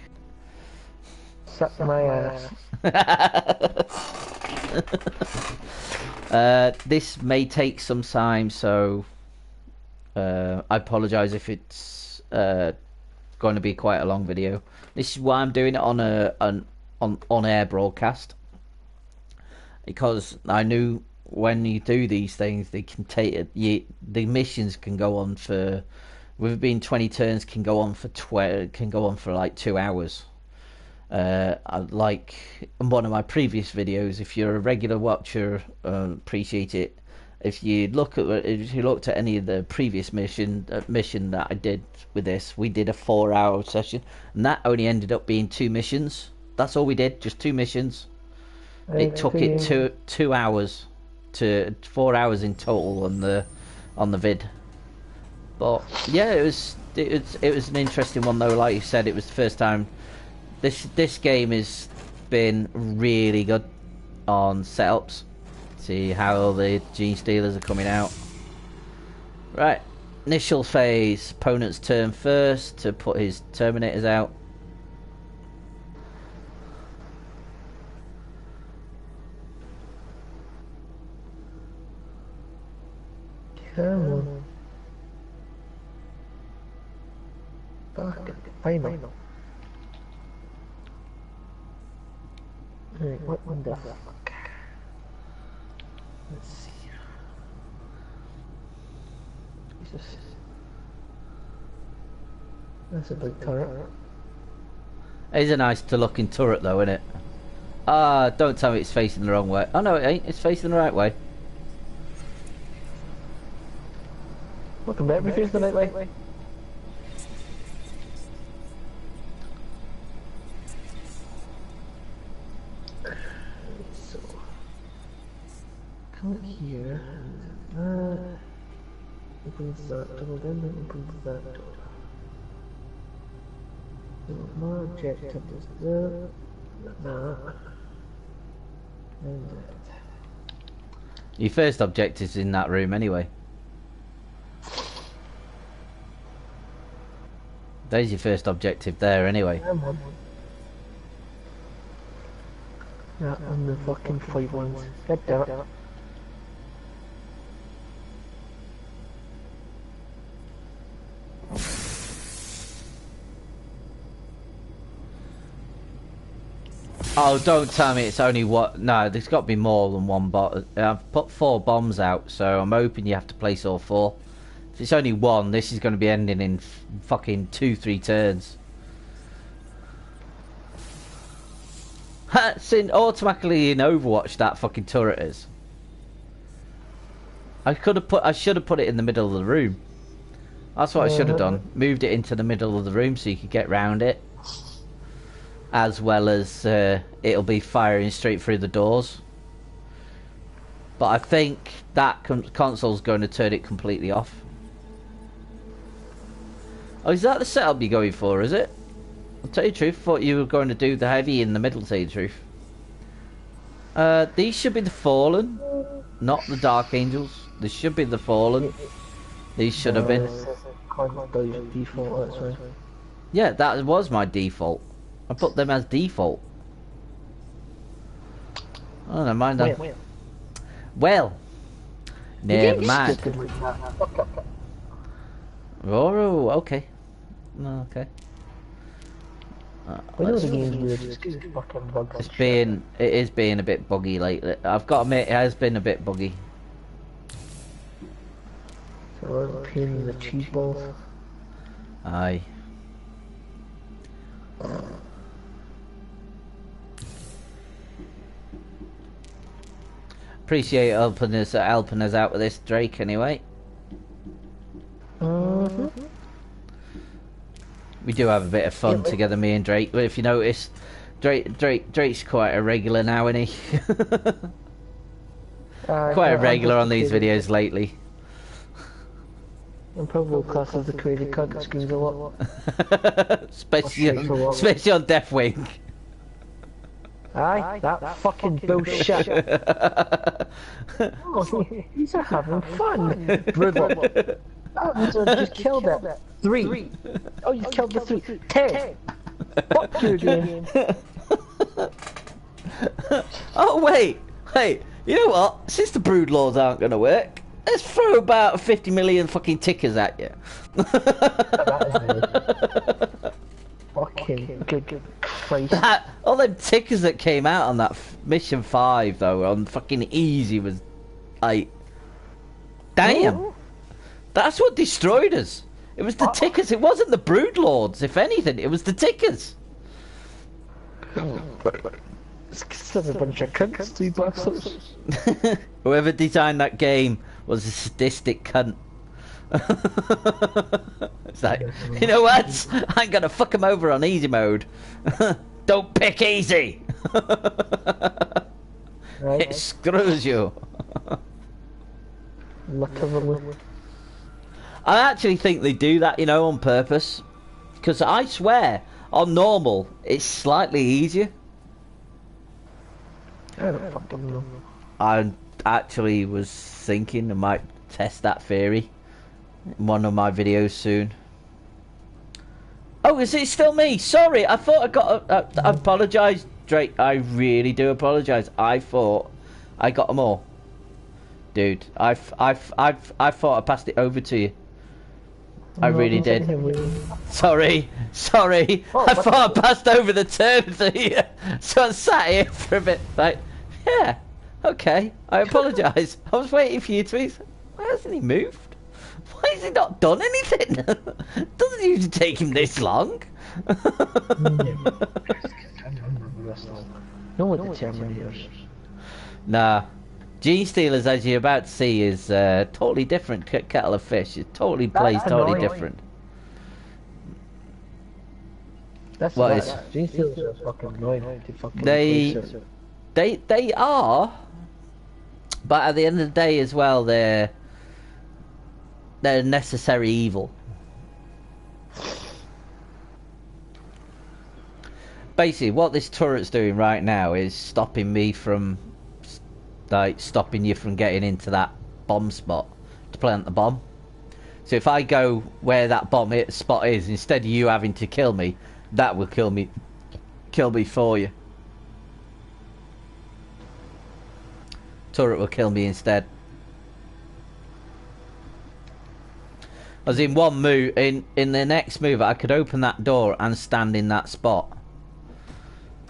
Suck my ass. This may take some time, so I apologise if it's going to be quite a long video. This is why I'm doing it on on air broadcast, because I knew when you do these things, they can take the missions can go on for, with it being 20 turns, can go on for like 2 hours. Like in one of my previous videos, if you're a regular watcher, appreciate it. If you looked at any of the previous mission that I did with this, we did a 4-hour session, and that only ended up being 2 missions. That's all we did, just 2 missions. It took it 2 hours to 4 hours in total on the vid. But yeah, it was an interesting one though. Like you said, it was the first time. This game has been really good on setups. See how the Genestealers are coming out. Right, initial phase. Opponent's turn first to put his Terminators out. Come on. Fucking final. Alright, what the fuck? Let's see. Jesus. That's a big turret. It's a nice to looking turret though, isn't it? Ah, don't tell me it's facing the wrong way. Oh no, it ain't. It's facing the right way. Welcome back, we facing the right way. So, come here. Opens that door, then opens that door. So my objective is that, and that. Your first objective's in that room anyway. There's your first objective there anyway. Yeah, and the fucking 5 ones. God damn it. Oh, don't tell me it's only what. No, there's got to be more than one bot. I've put 4 bombs out, so I'm hoping you have to place all 4. If it's only one, this is going to be ending in fucking 2-3 turns. It's in automatically in Overwatch, that fucking turret is. I should have put it in the middle of the room. That's what I should have done. Moved it into the middle of the room so you could get round it. As well as it'll be firing straight through the doors. But I think that console's going to turn it completely off. Oh, is that the setup you're going for, is it? I'll tell you the truth, I thought you were going to do the heavy in the middle, to tell you the truth. These should be the Fallen, not the Dark Angels. This should be the Fallen. These should have been. Default, that's right. Yeah, that was my default. I put them as default. Oh, never mind that. Well, never mind. Oh, okay. Okay. I know the game's weird, just because it's fucking bugs. It is being a bit buggy lately. I've got to admit, it has been a bit buggy. So we're peeling the cheese balls. Aye. Appreciate helping us out with this, Drake, anyway. We do have a bit of fun together, me and Drake. But if you notice, Drake's quite a regular now, isn't he? Quite a regular on these videos lately. I'm probably class as the crazy cunt that screams a lot. Especially on Deathwing. Aye, that fucking bullshit. Oh, these are having fun. Brother. That means I just killed it. 3. Oh, you killed the 3. 10. Fuck your game. Oh wait, you know what? Since the brood laws aren't going to work, let's throw about 50 million fucking tickers at you. Fucking good Christ. All them tickers that came out on that mission 5 though, on fucking easy was like, damn. Oh. That's what destroyed us. It was the tickers. It wasn't the brood lords. If anything, it was the tickers. It's a bunch of cunts, 2 bastards. Whoever designed that game was a sadistic cunt. It's like, you know what? I'm gonna fuck him over on easy mode. Don't pick easy. Right. It screws you. Literally. I actually think they do that, you know, on purpose. Because I swear, on normal, it's slightly easier. I don't fucking know. I actually was thinking I might test that theory in one of my videos soon. Oh, is it still me? Sorry, I thought I got. I apologise, Drake. I really do apologise. I thought I got them all, dude. I thought I passed it over to you. I really did. Sorry. Oh, I thought I passed over the turn to you, so I sat here for a bit. Like, yeah, okay. I apologise. I was waiting for you to be. Why hasn't he moved? Why has he not done anything? Doesn't usually take him this long. No one the Terminators. Nah. Genestealers, as you're about to see, is totally different kettle of fish. It totally plays totally different. That's What what is- Genestealers are fucking annoying. To fucking They are, but at the end of the day as well, they're necessary evil. Basically, what this turret's doing right now is stopping me from, like, stopping you from getting into that bomb spot to plant the bomb. So if I go where that bomb spot is, instead of you having to kill me, that will kill me for you. Turret will kill me instead. As in one move, in the next move, I could open that door and stand in that spot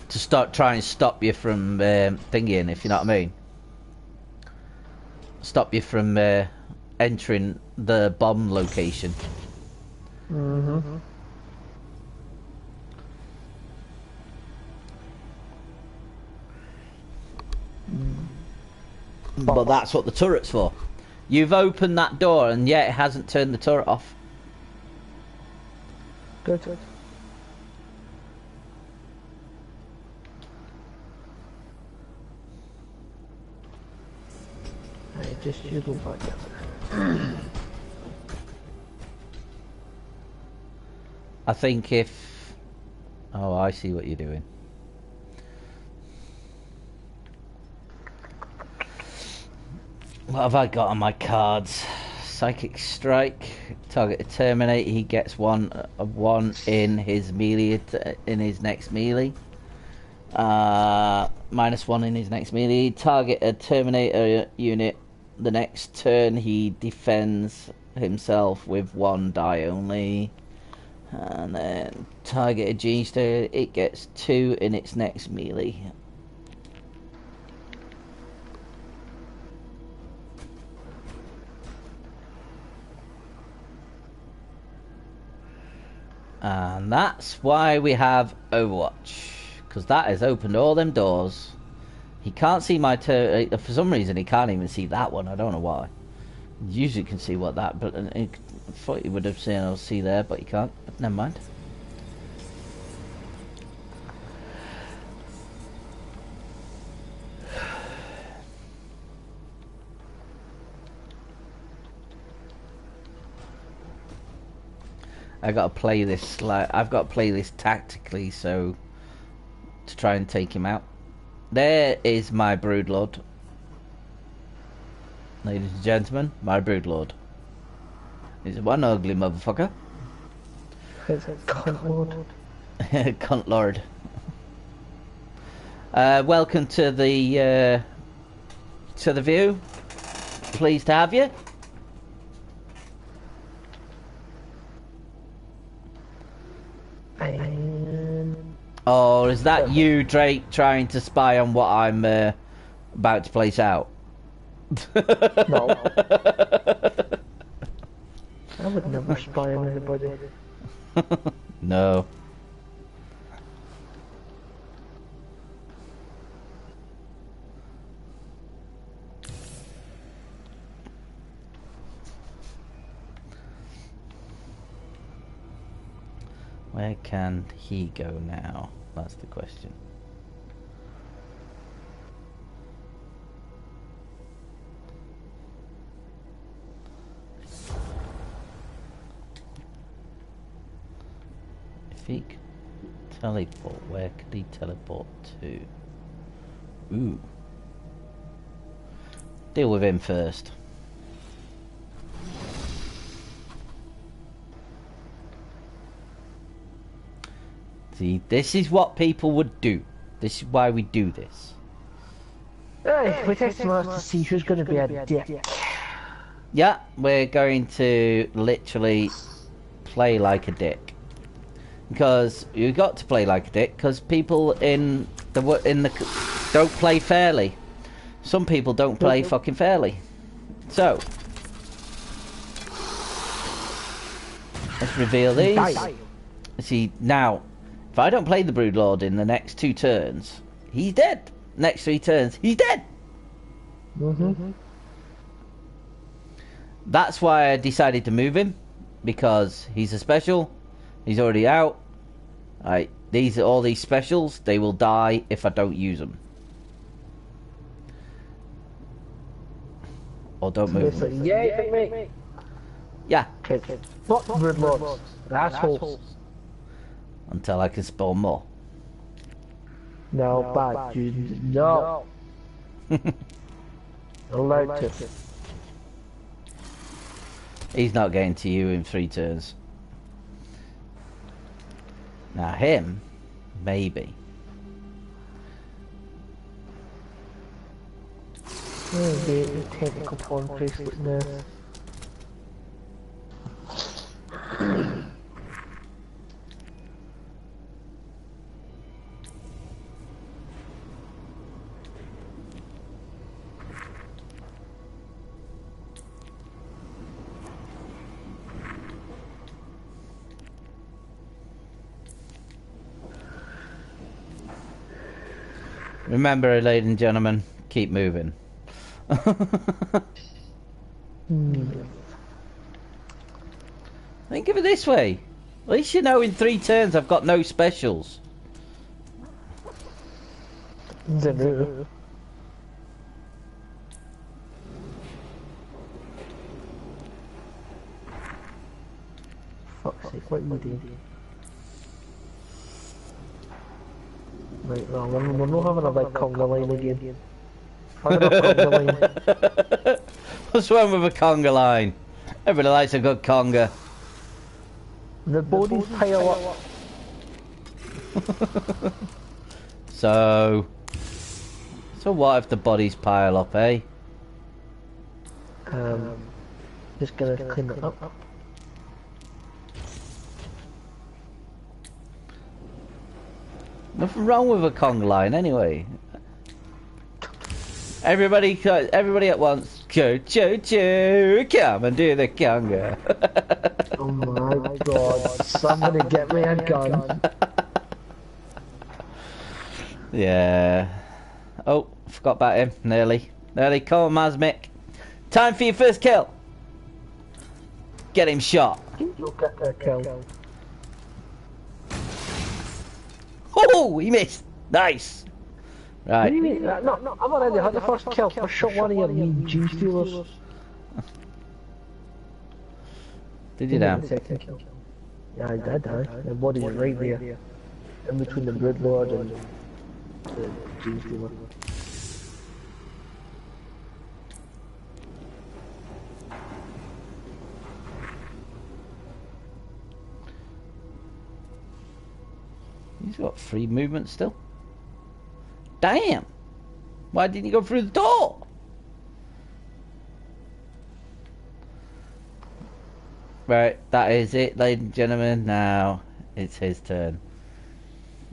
to try and stop you from thingying, if you know what I mean. Stop you from entering the bomb location. Mm-hmm. But that's what the turret's for. You've opened that door and yet it hasn't turned the turret off. Good. Right, just you go back there. I think if... Oh, I see what you're doing. What have I got on my cards? Psychic Strike. Target to terminate. He gets one in his melee, in his next melee. -1 in his next melee. Target a Terminator unit. The next turn he defends himself with 1 die only. And then target a Genestealer. It gets 2 in its next melee. And that's why we have Overwatch, because that has opened all them doors. He can't see my for some reason he can't even see that one. I don't know why. Usually can see what that, but I thought he would have seen I'll see there, but he can't. But never mind. I gotta play this like I've got to play this tactically, so to try and take him out. There is my broodlord, ladies and gentlemen. My broodlord. He's one ugly motherfucker. It's a cunt lord. Cunt lord. Welcome to the view. Pleased to have you. Oh, is that you, Drake, trying to spy on what I'm about to place out? No. I would never spy on anybody. No. Where can he go now? That's the question. If he could teleport, where could he teleport to? Ooh. Deal with him first. See, this is what people would do. This is why we do this. Hey, we take some to see who's going to be a dick. Yeah, we're going to literally play like a dick. Because you got to play like a dick, because people in the don't play fairly. Some people don't play fucking fairly. So let's reveal these. See, now if I don't play the Broodlord in the next 2 turns, he's dead. Next 3 turns, he's dead. That's why I decided to move him, because he's a special. He's already out. These are all these specials. They will die if I don't use them. Or don't move them. Yeah, Yeah. Not Broodlords. Assholes. Until I can spawn more. No, bad dude. No. Allowed to. He's not getting to you in 3 turns. Now him, maybe. Maybe the technical porn bracelet now. Remember, ladies and gentlemen, keep moving. Think of it this way. At least you know in 3 turns I've got no specials. Zero. Fuck's sake, what are you doing? Right, no, we're not having a big conga line again. Conga line. What's wrong with a conga line? Everybody likes a good conga. The bodies pile up. So what if the bodies pile up, eh? Just gonna clean it up. Nothing wrong with a conga line, anyway. Everybody at once. Choo choo choo! Come and do the conga. Oh my god! Somebody get me a gun. Yeah. Oh, forgot about him. Nearly. Come on, Mazmik. Time for your first kill. Get him shot. You'll get that kill. Oh, he missed. Nice. Right. What do you mean? No, I've already had the first kill. I shot one of your mean G stealers. Did you now? Second kill. Yeah, I die. My body's right there. In between the Broodlord and the Doomsday. He's got free movement still. Damn! Why didn't he go through the door? Right, that is it, ladies and gentlemen. Now it's his turn.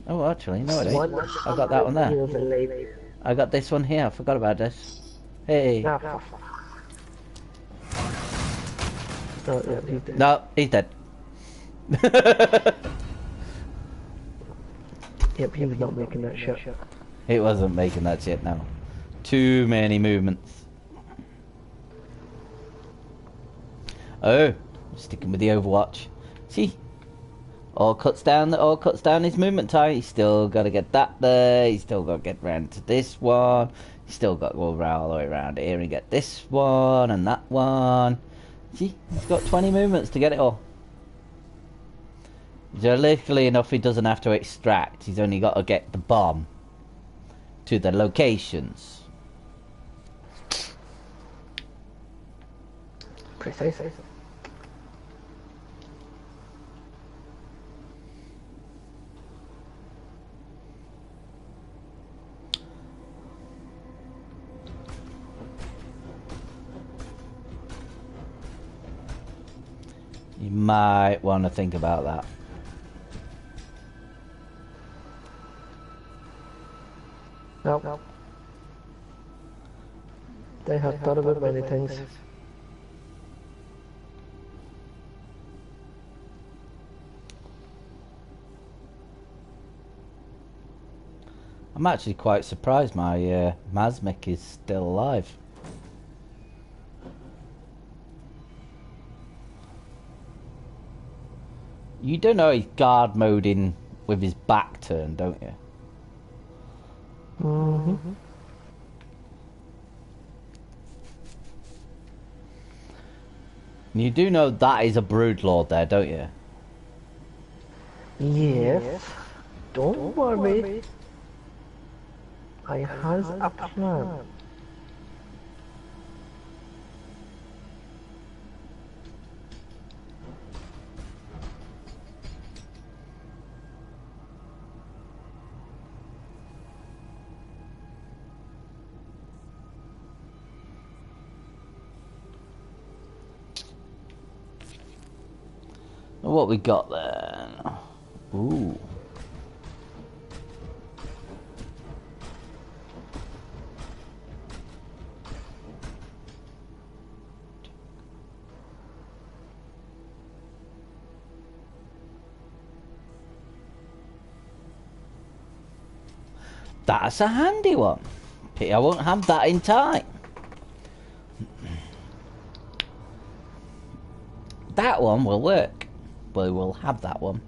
Oh, actually, no, it ain't. I got that one there. I got this one here. I forgot about this. Hey. Oh, yeah, he's dead. No, he's dead. Yep, he was not making that shit. It wasn't making that shit, no. Too many movements. Oh, sticking with the Overwatch. See? All cuts down his movement time. He's still got to get that there. He's still got to get round to this one. He's still got to go around all the way around here and get this one and that one. See? He's got 20 movements to get it all. Luckily enough, he doesn't have to extract. He's only got to get the bomb to the locations. Precisely. You might want to think about that. Nope. They have thought about many things. I'm actually quite surprised my Mazmik is still alive. You do know he's guard moding with his back turned, don't you? Mm-hmm. You do know that is a Broodlord there, don't you? Yes. Don't worry. I has a plan. What we got there? Ooh. That's a handy one. Pity I won't have that in time. That one will work. We will have that one.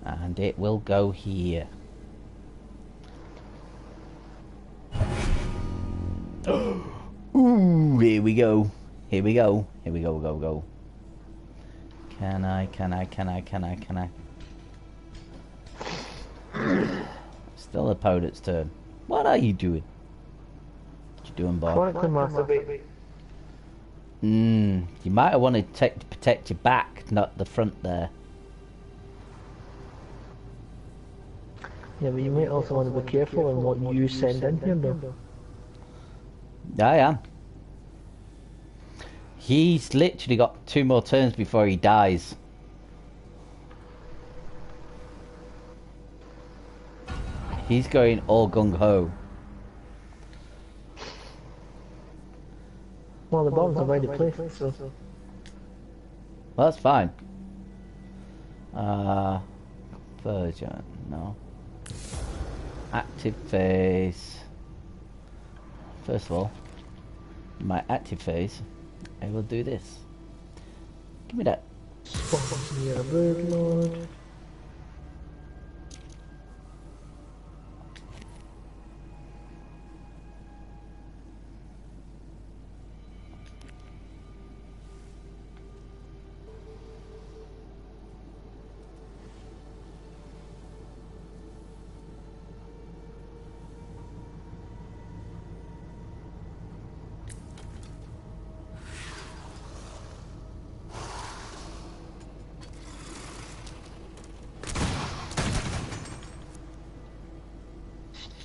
And it will go here. Ooh, here we go. Here we go. Here we go. Can I? Still opponent's turn. What are you doing? What you doing, Bob? Chronically masturbate. You might have wanted to protect your back, not the front there. Yeah, but you might also want to be careful on what you send in here, though. I am. He's literally got 2 more turns before he dies. He's going all gung-ho. Well, the bombs are already placed, so... Well, that's fine. Version, no. Active phase. First of all, my active phase, I will do this. Give me that. Spawns near a Broodlord.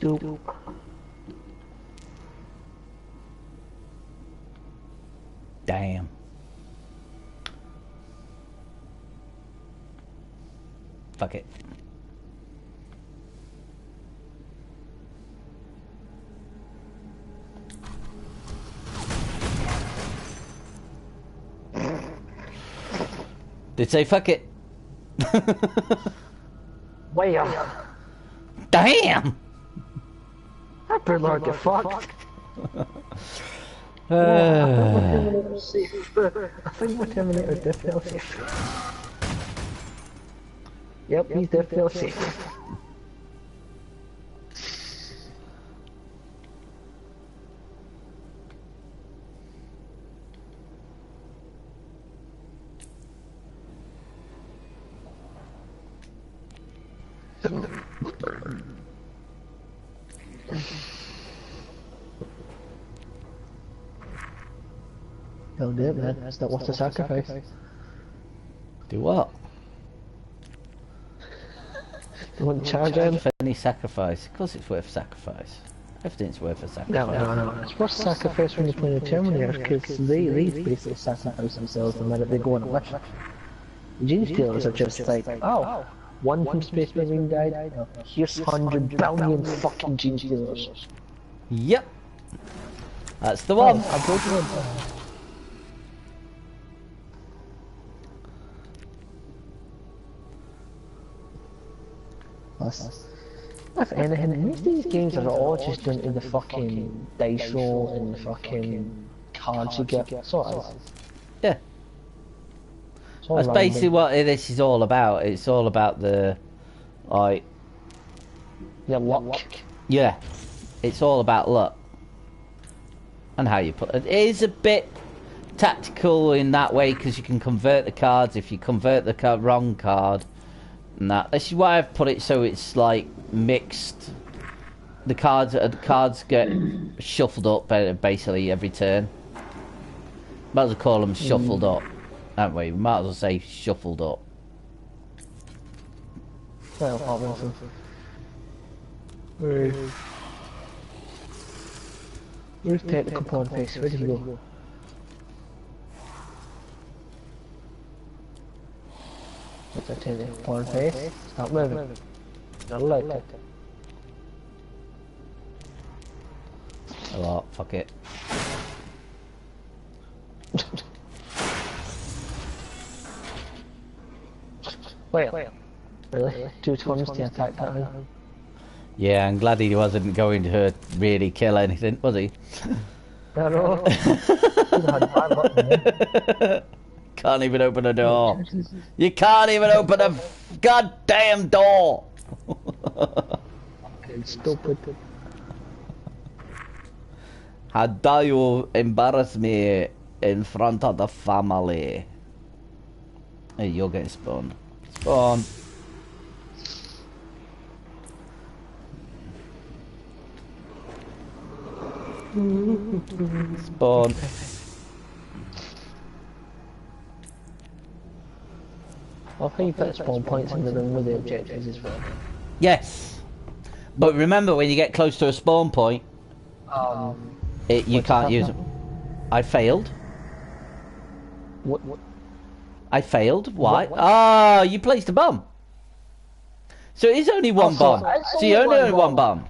Doop. Damn. Fuck it. Did say fuck it. Well. Damn! I better not get fucked. I think my Terminator definitely safe. Yep, he's definitely safe. Hell do it, man. That's not worth the sacrifice. Do what? You want to charge him? For any sacrifice. Of course it's worth sacrifice. Everything's worth a sacrifice. No. It's worth sacrifice when you're playing the Terminator, because they basically sacrifice themselves the minute they go on a mission. Gene Stealers are just like, oh, one from Space Marine died, here's 100 billion fucking Gene Stealers. Yep. That's the one. I broke one. If anything, most of these games are all just down to the fucking dice roll and the fucking cards you get. Sort of. Yeah. It's all That's random. basically what this is all about. It's all about the, like, Your luck. yeah, it's all about luck and how you put it. It is a bit tactical in that way because you can convert the cards if you convert the wrong card. And that. This is why I've put it so it's like mixed. The cards get shuffled up basically every turn. Might as well call them shuffled up, haven't we? Might as well say shuffled up. Well, obviously. Where's technical porn face? Where did he go? What's that technical porn face? Stop moving. Not allowed to. A lot. Fuck it. Wait. Really? 2 turns to attack that one? Yeah, I'm glad he wasn't going to really kill anything, was he? I know. He's had bad luck, man. Can't even open a door. You can't even open a goddamn door. Fucking stupid. How dare you embarrass me in front of the family? Hey, you're getting spawned. Spawn. Spawn. I think you put spawn points in the room with the objectives as well. Yes. But remember, when you get close to a spawn point, you can't use them. I failed. What? I failed. Why? Ah, you placed a bomb. So it is only one bomb. So you only one bomb.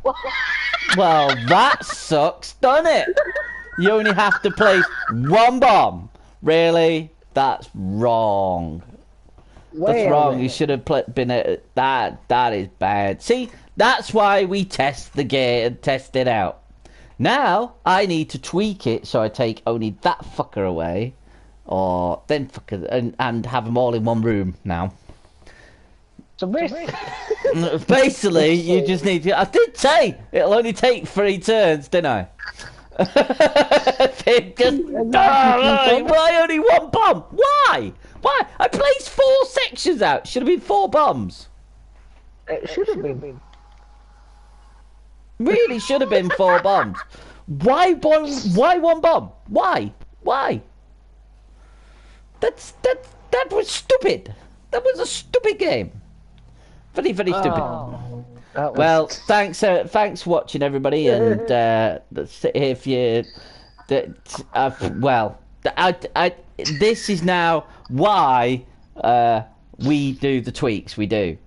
Well, that sucks, doesn't it? You only have to place one bomb. Really? That's wrong. That's wrong. You should have been at that. That is bad. See, that's why we test the game, test it out. Now I need to tweak it so I take only that fucker away, or then fucker and have them all in one room now. So basically, you just need to. I did say it'll only take 3 turns, didn't I? Why only one bomb? Why? Why? I placed 4 sections out. Should have been 4 bombs. It should have been. Really should have been 4 bombs. Why one? Why one bomb? Why? Why? That was stupid. That was a stupid game. Very, very stupid. Well, thanks for watching, everybody, and if you, well, this is now why we do the tweaks we do.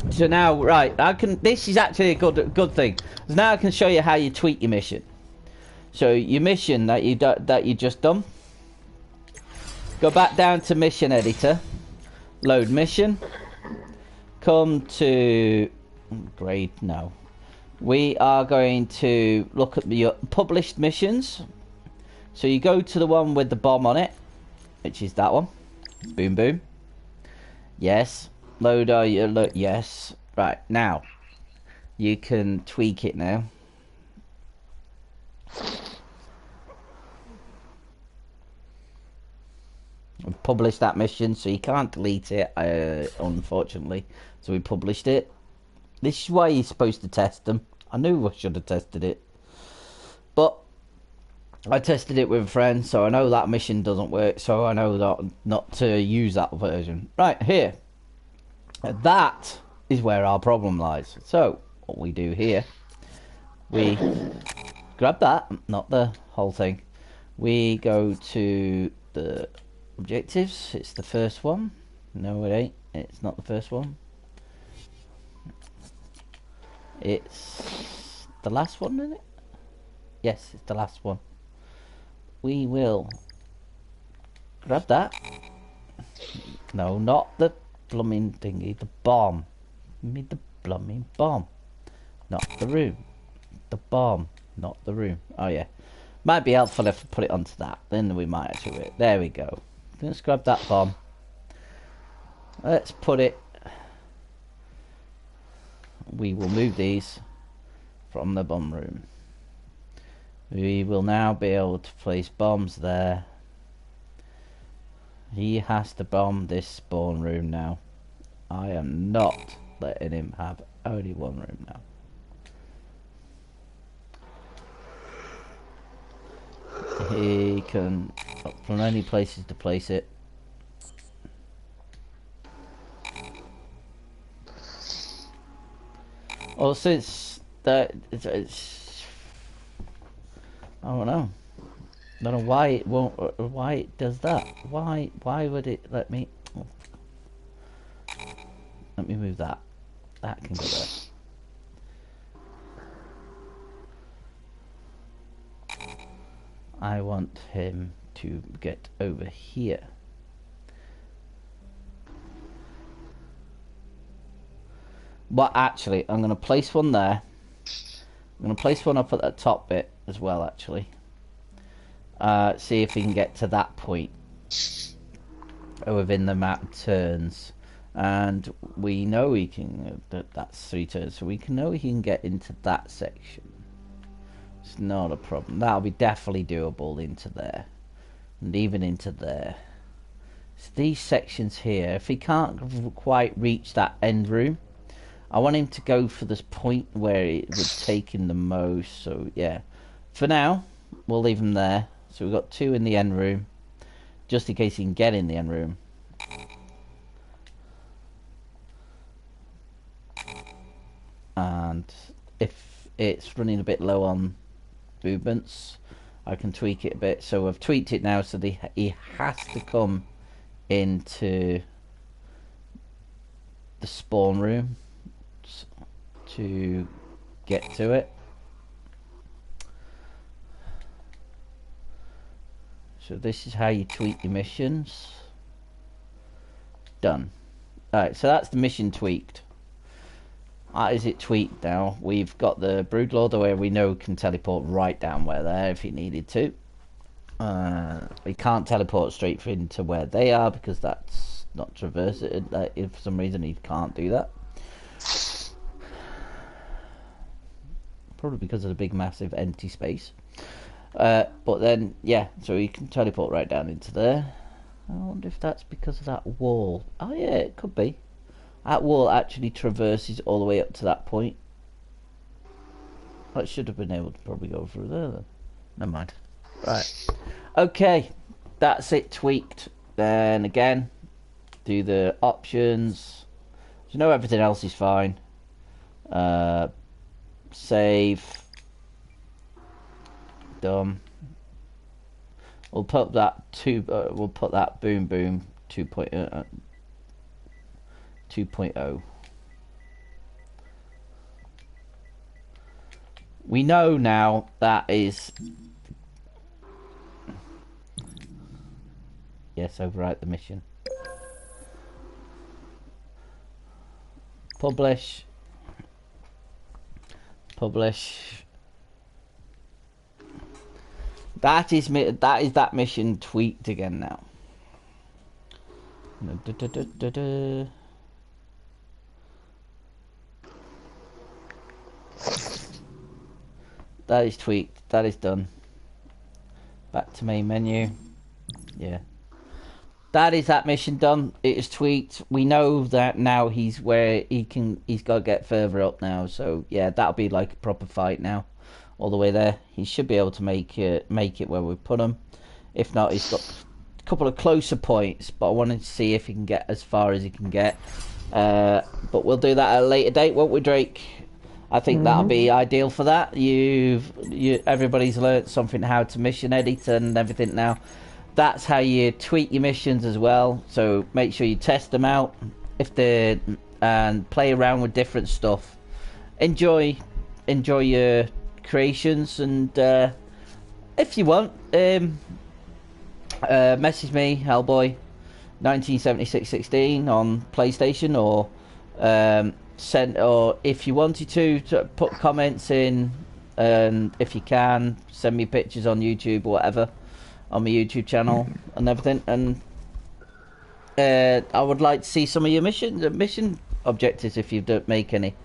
So now, right, this is actually a good thing. So now I can show you how you tweak your mission. So your mission that you just done. Go back down to mission editor, load mission, come to grade. No, we are going to look at your published missions. So you go to the one with the bomb on it, which is that one. Boom boom. Yes. Load yes. Right, now you can tweak it now. We've published that mission, so you can't delete it, unfortunately. So we published it. This is why you're supposed to test them. I knew I should have tested it, but I tested it with a friend, so I know that mission doesn't work. So I know not to use that version. Right here, that is where our problem lies. So what we do here, we grab that, not the whole thing. We go to the objectives. It's the first one. No, it ain't. It's not the first one. It's the last one, isn't it? Yes, it's the last one. We will grab that. No, not the blooming thingy. The bomb. Give me the blooming bomb. Not the room. The bomb. Not the room. Oh yeah. Might be helpful if I put it onto that. Then we might actually work. There we go. Let's grab that bomb. Let's put it. We will move these from the bomb room. We will now be able to place bombs there. He has to bomb this spawn room now. I am not letting him have only one room now. He can from any places to place it. Well, since that it's I don't know. I don't know why it won't. Why it does that? Why would it let me? Oh. Let me move that. That can go there. I want him to get over here. But actually, I'm going to place one there. I'm going to place one up at that top bit as well, actually. See if we can get to that point within the map turns. And we know we can, that's 3 turns, so we can know we can get into that section. It's not a problem. That'll be definitely doable into there. And even into there. So these sections here, if he can't quite reach that end room, I want him to go for this point where it would take him the most. So yeah, for now we'll leave him there. So we've got 2 in the end room, just in case he can get in the end room. And if it's running a bit low on movements, I can tweak it a bit. So I've tweaked it now so that he has to come into the spawn room to get to it. So this is how you tweak your missions. Done. Alright, so that's the mission tweaked. Is it tweaked now? We've got the Broodlord where we know can teleport right down where there if he needed to. We can't teleport straight into where they are because that's not traverse it. If for some reason he can't do that. Probably because of the big massive empty space. But then, yeah, so he can teleport right down into there. I wonder if that's because of that wall. Oh yeah, it could be. That wall actually traverses all the way up to that point. I should have been able to probably go through there then. Never mind. Right. Okay, that's it tweaked. Then again, do the options. You know everything else is fine. Save. Done. We'll put that we'll put that boom boom 2.0. We know now that is. Yes, overwrite the mission. Publish. That is that mission tweaked again now. That is tweaked. That is done. Back to main menu. Yeah. That is that mission done. It is tweaked. We know that now he's where he's got to get further up now. So yeah, that'll be like a proper fight now, all the way there. He should be able to make it where we put him. If not, he's got a couple of closer points, but I wanted to see if he can get as far as he can get. But we'll do that at a later date, won't we, Drake? I think that'll be ideal for that. Everybody's learnt something how to mission edit and everything now. That's how you tweak your missions as well. So make sure you test them out and play around with different stuff. Enjoy your creations, and if you want, message me, Hellboy 197616 on PlayStation, or or if you wanted to put comments in, and if you can, send me pictures on YouTube or whatever, on my YouTube channel and everything. And I would like to see some of your mission objectives if you don't make any.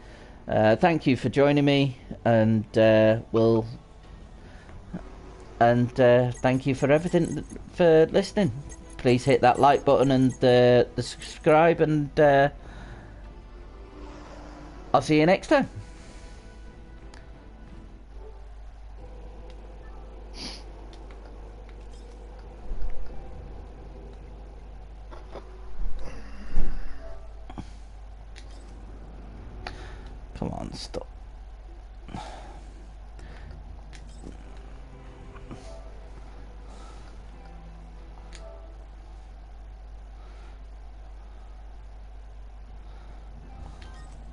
Thank you for joining me, and thank you for everything, for listening. Please hit that like button and the subscribe, and I'll see you next time. Come on, stop.